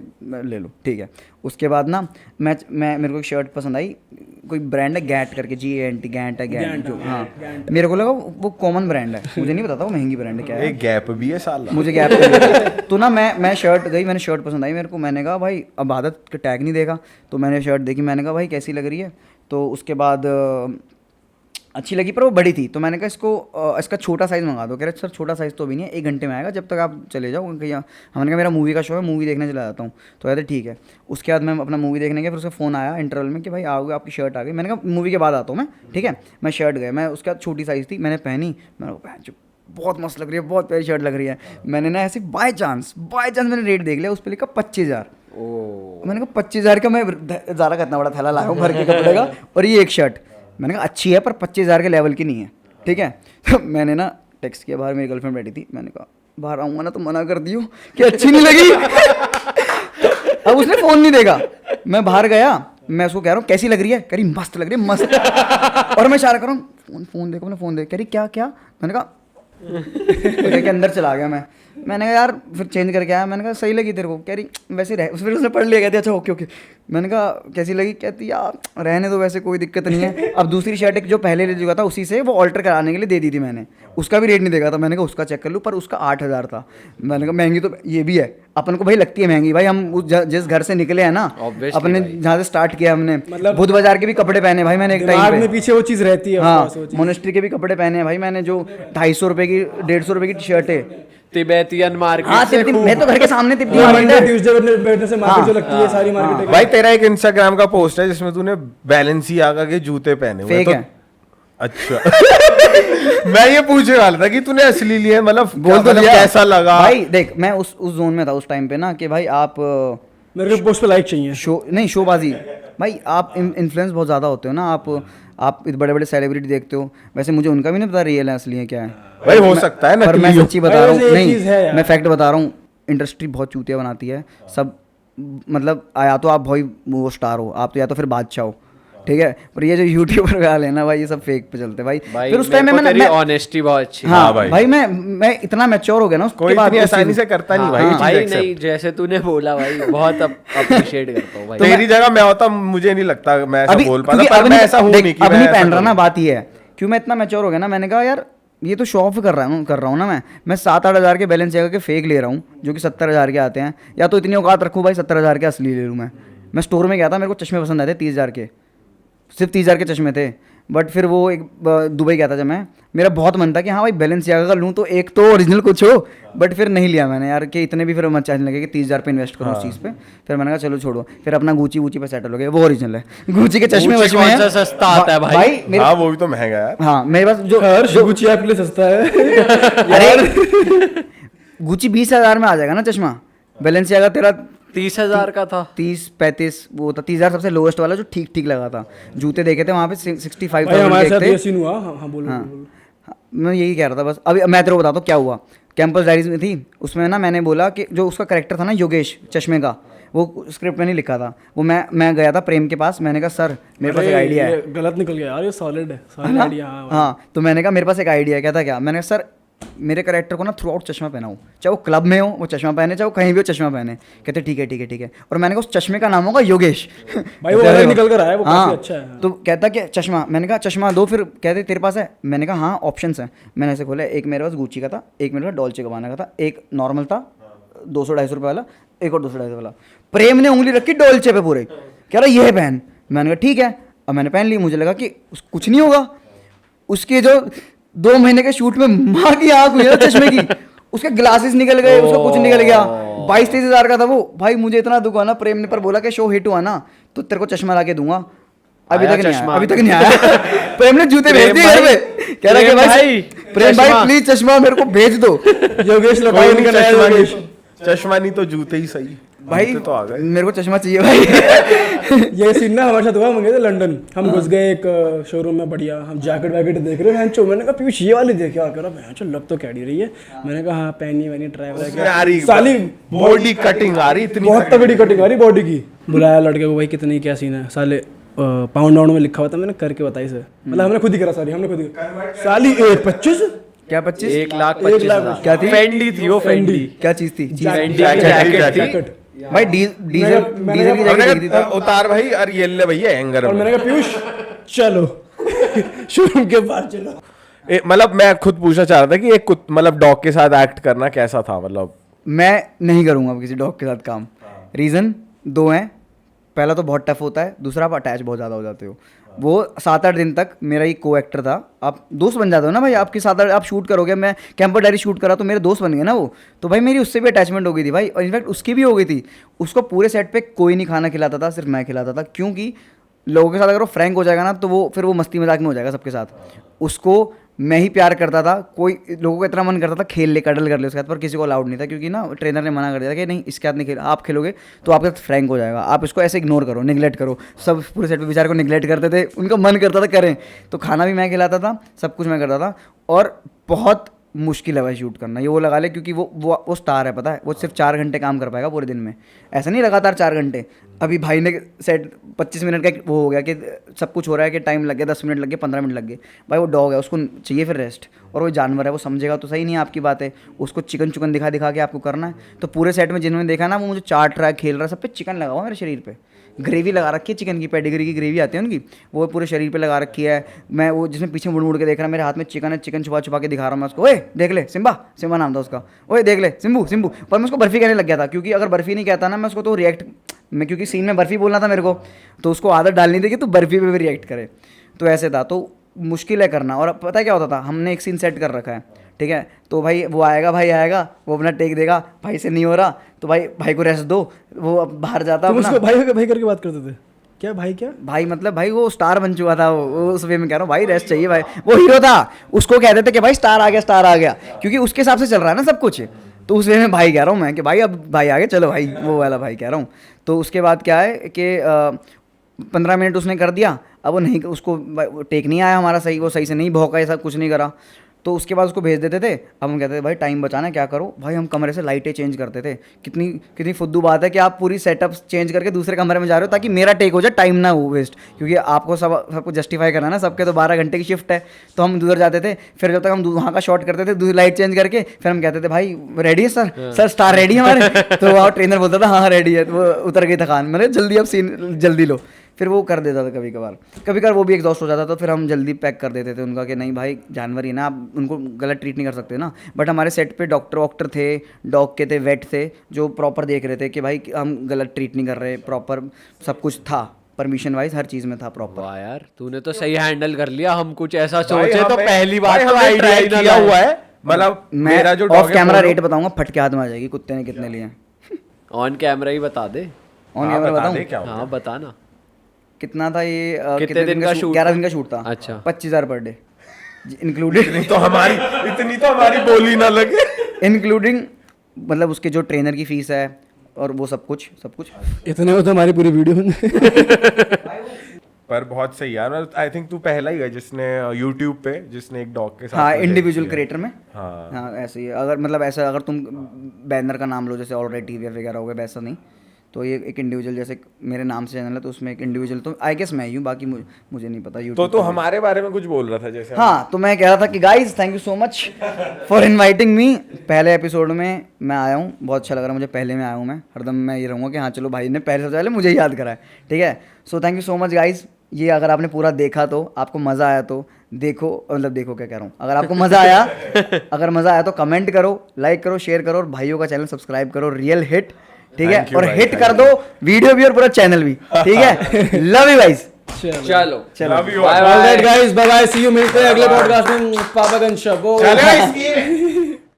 ले लो ठीक है। उसके बाद ना मैं मेरे को एक शर्ट पसंद आई, कोई ब्रांड है गैट करके, GANT, गैंट है, गैंट जो, हाँ मेरे को लगा वो कॉमन ब्रांड है, मुझे नहीं पता था वो महंगी ब्रांड है क्या है, एक गैप भी है साला। मुझे गैप तो ना मैं शर्ट गई, मैंने शर्ट पसंद आई मेरे को, मैंने कहा भाई अब आदत का टैग नहीं देगा, तो मैंने शर्ट देखी, मैंने कहा भाई कैसी लग रही है, तो उसके बाद अच्छी लगी पर वो बड़ी थी, तो मैंने कहा इसका छोटा साइज़ मंगा दो। कह रहे सर छोटा साइज़ तो अभी नहीं है, 1 घंटे में आएगा, जब तक आप चले जाओ कहीं। हमने कहा मेरा मूवी का शो है, मूवी देखने चला जाता हूँ, तो कहते ठीक है। उसके बाद मैं अपना मूवी देखने गया, फिर उसका फ़ोन आया इंटरवल में कि भाई आओगे, आपकी शर्ट आ गई। मैंने कहा मूवी के बाद आता हूँ मैं, ठीक है। मैं शर्ट गया, मैं उसके बाद छोटी साइज़ थी, मैंने पहनी, मैंने कहा बहुत मस्त लग रही है, बहुत प्यारी शर्ट लग रही है। मैंने ना ऐसे बाय चांस मैंने रेट देख लिया, उस पर लिखा 25,000। मैंने कहा 25,000 का मैं ज़ारा का इतना बड़ा थैला लाया हूँ भर के कपड़े का, और ये एक शर्ट। मैंने कहा अच्छी है पर 25,000 के लेवल की नहीं है, ठीक है। तो मैंने ना टेक्स्ट किया, बाहर मेरी गर्लफ्रेंड बैठी थी, मैंने कहा बाहर आऊँगा ना तो मना कर दियो कि अच्छी नहीं लगी। अब उसने फ़ोन नहीं देगा, मैं बाहर गया, मैं उसको कह रहा हूँ कैसी लग रही है, कह रही मस्त लग रही है मस्त। और मैं इशारा कर रहा हूँ फ़ोन देखो, मैंने फ़ोन देख, कह रही क्या। मैंने कहा तो के अंदर चला गया मैंने कहा यार, फिर चेंज करके आया, मैंने कहा सही लगी तेरे को, कह रही वैसे रहे, फिर उसने पढ़ लिया, कहती अच्छा ओके। मैंने कहा कैसी लगी, कहती यार रहने दो, वैसे कोई दिक्कत नहीं है। अब दूसरी शर्ट एक जो पहले ले चुका था उसी से वो ऑल्टर कराने के लिए दे दी थी मैंने, उसका भी रेट नहीं देखा था, मैंने कहा उसका चेक कर लूँ, पर उसका 8,000 था। मैंने कहा महंगी तो ये भी है, अपन को भाई लगती है महंगी, भाई हम जिस घर से निकले हैं ना, Obviously अपने जहाँ से स्टार्ट किया हमने, मतलब बुध बाजार के भी कपड़े पहने भाई मैंने एक दिमाग टाइम में पे। पीछे वो चीज रहती है, of हाँ course, वो चीज़। मोनेस्ट्री के भी कपड़े पहने हैं भाई मैंने, जो 250 रुपए की 150 रुपए की टी शर्ट है। तिब्बतियन हाँ मार्केट मैं तो घर के सामने तिब्बती मंडे मार्केट है। ट्यूसडे बैठने से मार्केट जो लगती है सारी मार्केट भाई तेरा एक इंस्टाग्राम का पोस्ट है जिसमें तूने बैलेंसियागा के जूते पहने हुए हैं, फेक तो है। अच्छा मैं ये पूछने वाला था कि तूने असली लिए, मतलब बोल तो लिया कैसा लगा भाई। देख मैं उस जोन में था उस टाइम पे ना कि भाई आप मेरे को पोस्ट पे लाइक चाहिए। शो नहीं शोबाजी भाई, आप इन्फ्लुएंस बहुत ज़्यादा होते हो ना, आप बड़े बड़े सेलिब्रिटी देखते हो, वैसे मुझे उनका भी नहीं पता रियल है असली है क्या है भाई, हो सकता है पर मैं नकली हो। सच्ची बता रहा हूँ, वैसे ये चीज़ है नहीं यार। मैं फैक्ट बता रहा हूँ, इंडस्ट्री बहुत चूतिया बनाती है सब, मतलब या तो आप भाई वो स्टार हो, आप तो या तो फिर बादशाह हो, ठीक है, पर ये जो यूट्यूबर का है ना भाई, ये सब फेक पे चलते हैं भाई। भाई फिर उस टाइम में तेरी ऑनेस्टी बहुत अच्छी है। हाँ हाँ भाई। भाई मैं इतना मैच्योर हो गया ना उसके कोई बाद इतनी उस आसानी चीज़- से करता नहीं भाई, हाँ, ये चीज़ भाई accept। नहीं, जैसे तूने बोला भाई बहुत अप्रिशिएट करता हूँ भाई। तेरी जगह मैं होता मुझे नहीं लगता मैं ऐसा अभी बोल क्योंकि पाता, पर अब मैं नहीं- ऐसा हूँ देख, नहीं कि अब मैं नहीं ऐसा पहन रहा ना, करूँ। बात ये है क्यों मैं इतना मैच्योर हो गया ना, मैंने कहा यार ये तो शो ऑफ कर रहा हूँ ना, मैं 7-8 हज़ार के बैलेंस जगह के फेक ले रहा हूँ जो कि 70 हज़ार के आते हैं, या तो इतनी औकात रखूँ भाई 70 हज़ार के असली ले लूँ। मैं स्टोर में गया था, मेरे को चश्मे पसंद आए थे 30 हज़ार के, सिर्फ 30 हज़ार के चश्मे थे, बट फिर वो एक दुबई गया था जब मैं, मेरा बहुत मन था कि हाँ भाई बैलेंसियागा का लूँ तो एक तो ओरिजिनल कुछ हो, बट फिर नहीं लिया मैंने यार, कि इतने भी फिर मत चाहने लगे कि 30 हज़ार पे इन्वेस्ट करूँ उस चीज़ पे। फिर मैंने कहा चलो छोड़ो, फिर अपना गुची वूची पे सेटल हो गया, वो ओरिजिनल है, गुची के चश्मे Gucci वश्मे कौन हैं। सा सस्ता आता है भाई? मेरे हाँ वो भी तो महंगा है यार। हाँ मेरे पास जो हर्ष गुची आपके लिए सस्ता है। अरे गुची 20 हज़ार में आ जाएगा ना चश्मा, बैलेंसियागा तेरा 30,000 का था। 30-35 वो था, 30 हज़ार सबसे लोएस्ट वाला जो ठीक ठीक लगा था। जूते देखे थे वहाँ पे 65 भाई हमारे साथ थे। ये सीन हुआ। हाँ हाँ बोलो हाँ बोलो। हाँ, मैं यही कह रहा था बस। अभी मैं तेरे को बताता हूँ क्या हुआ। कैंपस डायरीज में थी, उसमें ना मैंने बोला कि जो उसका करेक्टर था ना योगेश चश्मे का, वो स्क्रिप्ट में नहीं लिखा था, वो मैं गया था प्रेम के पास, मैंने कहा सर मेरे पास एक अरे, आइडिया है। ये गलत निकल गया यार, ये सॉलिड है, सॉलिड हाँ आइडिया। हाँ हाँ, तो मैंने कहा मेरे पास एक आइडिया है। क्या था क्या, मैंने कहा सर मेरे कैरेक्टर को ना थ्रू आउट चश्मा पहनाऊँ, चाहे वो क्लब में हो वो चश्मा पहने, चाहे वो कहीं भी हो चश्मा पहने। कहते ठीक है ठीक है ठीक है, और मैंने कहा उस चश्मे का नाम होगा योगेश। भाई वो अलग निकल कर आया, वो काफी अच्छा है। तो कहता कि चश्मा, मैंने कहा चश्मा दो, फिर कहते तेरे पास है, मैंने कहा हाँ ऑप्शंस हैं। मैंने ऐसे खोला, एक मेरे पास गुच्ची का था, एक मेरे पास डॉल्चे गाबाना का था, एक नॉर्मल था 200-250 रुपये वाला, एक और 200-250 वाला। प्रेम ने उंगली रखी डॉल्चे पे पूरे, कह रहा ये पहन। मैंने कहा ठीक है, अब मैंने पहन ली, मुझे लगा कि कुछ नहीं होगा। उसके जो 2 महीने के शूट में माँ की आँख हुई ना चश्मे की, उसके ग्लासेस निकल गए, उसका कुछ निकल गया। 22-23 हज़ार का था वो। भाई मुझे इतना दुख हुआ ना, प्रेम ने पर बोला कि शो हिट हुआ ना तो तेरे को चश्मा ला के दूंगा। अभी आया तक नहीं चश्मा? आया, अभी तक नहीं आया। प्रेम ने जूते भेज दिए घर पे, कह रहा कि भाई प्रेम भाई चश्मा। प्लीज चश्मा मेरे को भेज दो। योगेश लगा कोई उनका नहीं, नया चश्मा योगेश। नहीं, चश्मा नहीं तो जूते ही सही। भाई जूते तो आ गए। मेरे को चश्मा चाहिए भाई। ये सीन ना हमारे साथ हुआ, हम गए थे लंदन, हम घुस गए एक शोरूम में बढ़िया, हम जैकेट वैकेट देख रहे हैं। मैंने कहा पीयूष ये वाली देखे, और कह रहा भैंचो लग तो कैडी रही है। मैंने कहा हाँ पहनी वहनी ट्राई उसमें आ रही साली बॉडी कटिंग आ रही इतनी बहुत तगड़ी कटिंग आ रही बॉडी की। बुलाया लड़के को, भाई कितनी क्या सीन है, साले पाउंड वाउंड में लिखा हुआ था, मैंने करके बताई सर, मतलब हमने खुद ही करा, सॉरी हमने खुद ही करा। साली 1.25 क्या 25 1,25,000 क्या थी? फेंडी थी वो, फेंडी क्या चीज थी? फेंडी की जैकेट जैकेट थी। जैकेट। भाई डीजल की हमने जैकेट देखी थी। कहा, उतार भाई, और ये ले भैया हैंगर और में। मैंने कहा पीयूष चलो शोरूम के बाहर चलो। मतलब मैं खुद पूछना चाह रहा था कि एक मतलब डॉग के साथ एक्ट करना कैसा था, मतलब मैं नहीं करूंगा अब किसी डॉग के साथ काम। रीज़न 2 हैं। पहला तो बहुत टफ होता है, दूसरा आप अटैच बहुत ज़्यादा हो जाते हो। वो 7-8 दिन तक मेरा ही को एक्टर था, आप दोस्त बन जाते हो ना भाई, आपके 7-8 आप शूट करोगे। मैं कैंपर डायरी शूट करा तो मेरे दोस्त बन गए ना वो, तो भाई मेरी उससे भी अटैचमेंट हो गई थी भाई, और इनफैक्ट उसकी भी हो गई थी। उसको पूरे सेट पे कोई नहीं खाना खिलाता था, सिर्फ मैं खिलाता था, क्योंकि लोगों के साथ अगर वो फ्रैंक हो जाएगा ना तो वो फिर वो मस्ती मजाक में हो जाएगा सबके साथ। उसको मैं ही प्यार करता था, कोई लोगों को इतना मन करता था खेल ले, कडल कर ले उसके साथ, पर किसी को अलाउड नहीं था, क्योंकि ना ट्रेनर ने मना कर दिया था कि नहीं इसके साथ नहीं खेल, आप खेलोगे तो आपके साथ फ्रैंक हो जाएगा, आप इसको ऐसे इग्नोर करो, निगलेक्ट करो। सब पूरे सेट पे बेचारे को निगलेक्ट करते थे, उनका मन करता था करें, तो खाना भी मैं खिलाता था, सब कुछ मैं करता था। और बहुत मुश्किल है भाई शूट करना, ये वो लगा ले, क्योंकि वो स्टार है, पता है, वो सिर्फ 4 घंटे काम कर पाएगा पूरे दिन में, ऐसा नहीं लगातार 4 घंटे। अभी भाई ने सेट 25 मिनट का वो हो गया कि सब कुछ हो रहा है कि टाइम लग गया, 10 मिनट लग गए, 15 मिनट लग गए। भाई वो डॉग है, उसको चाहिए फिर रेस्ट, और वो जानवर है, वो समझेगा तो सही नहीं है आपकी बात है, उसको चिकन चुकन दिखा दिखा के आपको करना है। तो पूरे सेट में जिन्होंने देखा ना, वो मुझे चाट रहा है, खेल रहा है, सब पे चिकन लगा हुआ मेरे शरीर पे, ग्रेवी लगा रखी है चिकन की, पेडिग्री की ग्रेवी आती है उनकी, वो पूरे शरीर पे लगा रखी है। मैं वो जिसमें पीछे मुड़ मुड़ के देख रहा है, मेरे हाथ में चिकन है, चिकन छुपा छुपा के दिखा रहा हूँ मैं उसको, ओए देख ले सिम्बा, सिम्बा नाम था उसका, ओए देख ले सिम्बू सिम्बू। पर मैं उसको बर्फी कहने लग गया था, क्योंकि अगर बर्फी नहीं कहता ना मैं उसको तो रिएक्ट, मैं क्योंकि सीन में बर्फी बोलना था मेरे को, तो उसको आदत डालनी थी कि तू बर्फी पे भी रिएक्ट करे। तो ऐसे था, तो मुश्किल है करना। और पता है क्या होता था, हमने एक सीन सेट कर रखा है, ठीक है, तो भाई वो आएगा, भाई आएगा, वो अपना टेक देगा, भाई से नहीं हो रहा तो भाई को रेस्ट दो, वो अब बाहर जाता तुम अपना। उसको भाई करके बात करते थे क्या? भाई क्या? भाई मतलब भाई वो स्टार बन चुका था, वो उस वे में कह रहा हूँ, भाई रेस्ट चाहिए भाई, वो हीरो था, उसको कहते थे कि भाई स्टार आ गया, स्टार आ गया, क्योंकि उसके हिसाब से चल रहा है ना सब कुछ। तो उस वे में भाई कह रहा हूँ मैं कि भाई अब भाई आ गया, चलो भाई, वो वाला भाई कह रहा हूँ। तो उसके बाद क्या है कि 15 मिनट उसने कर दिया, अब वो नहीं, उसको टेक नहीं आया हमारा सही, वो सही से नहीं भौंका, ऐसा कुछ नहीं करा। तो उसके बाद उसको भेज देते थे। अब हम कहते थे भाई टाइम बचाना, क्या करो भाई, हम कमरे से लाइटें चेंज करते थे। कितनी कितनी फुद्दू बात है कि आप पूरी सेटअप चेंज करके दूसरे कमरे में जा रहे हो ताकि मेरा टेक हो जाए, टाइम ना हो वेस्ट, क्योंकि आपको सबको जस्टिफाई करना है ना, सबके तो 12 घंटे की शिफ्ट है। तो हम उधर जाते थे, फिर जब तक हम वहाँ का शॉट करते थे दूसरी लाइट चेंज करके, फिर हम कहते थे भाई रेडी है सर, सर स्टार रेडी है हमारे। तो वहाँ ट्रेनर बोलता था हाँ रेडी है, तो वो उतर गई थकान, मैंने जल्दी अब सीन जल्दी लो, फिर वो कर देता था। कभी कभार वो भी एग्जॉस्ट हो जाता था, तो फिर हम जल्दी पैक कर देते थे उनका कि नहीं भाई जानवर ही ना, आप उनको गलत ट्रीट नहीं कर सकते ना। बट हमारे सेट पे डॉक्टर वॉक्टर थे, डॉग के थे, वेट थे, जो प्रॉपर देख रहे थे कि भाई हम गलत ट्रीट नहीं कर रहे, प्रॉपर सब कुछ था, परमिशन वाइज हर चीज़ में था प्रॉपर। वाह यार, तूने तो सही हैंडल कर लिया। हम कुछ ऐसा भाई सोचे तो हमें- पहली भाई बात तो हमने आइडिया try ही ना किया लाए। हुआ है, मतलब मैं मेरा जो ऑफ dog है कैमरा Polo- रेट बताऊंगा, फटके हाथ में आ जाएगी कुत्ते ने कितने लिए। ऑन कैमरा ही बता दे। ऑन हाँ, कैमरा बता बताऊं दे क्या होगा। हाँ बता ना। कितना था ये, कितने दिन का shoot 11 था? दिन का शूट था। अच्छा। 25,000 पर डे इंक्लूडेड, इतनी तो हमारी बोली ना लगे। इंक्लूडिंग मतलब उसके जो ट्रेनर की फीस है और वो सब कुछ इतने में तो हमारी पूरी वीडियो पर बहुत सही यार, आई थिंक तू पहला ही है जिसने यूट्यूब पे जिसने एक डॉग के साथ हाँ project इंडिविजुअल किया। क्रिएटर में। हाँ। हाँ ऐसे ही है। अगर मतलब ऐसा अगर तुम बैनर का नाम लो जैसे ऑलराइट टीवी वगैरह हो गया, वैसा नहीं, तो ये एक इंडिविजुअल जैसे मेरे नाम से चैनल है, तो उसमें एक इंडिविजुअल तो आई गेस मैं ही हूँ, बाकी मुझे नहीं पता तो यूट्यूब। तू हमारे बारे में कुछ बोल रहा था जैसे हाँ, तो मैं कह रहा था कि guys thank you so much for inviting me. पहले एपिसोड में मैं आया हूँ, बहुत अच्छा लग रहा है मुझे, पहले में आया हूँ मैं, हरदम मैं ये रहूँगा कि हाँ चलो भाई ने पहले सबसे पहले मुझे याद करा है, ठीक है। So thank you so much guys. ये अगर आपने पूरा देखा तो आपको मज़ा आया तो देखो, मतलब देखो क्या कह रहा हूँ, अगर आपको मज़ा आया अगर मज़ा आया तो कमेंट करो, लाइक करो, शेयर करो, और भाइयों का चैनल सब्सक्राइब करो, रियल हिट, ठीक है। Thank you और भाई, हिट thank कर दो वीडियो भी और पूरा चैनल भी, ठीक है। Love you guys. चलो Love you all. Bye alright bye. Guys, bye bye, see you, मिलते हैं अगले पॉडकास्ट में। पापागंज शो। चले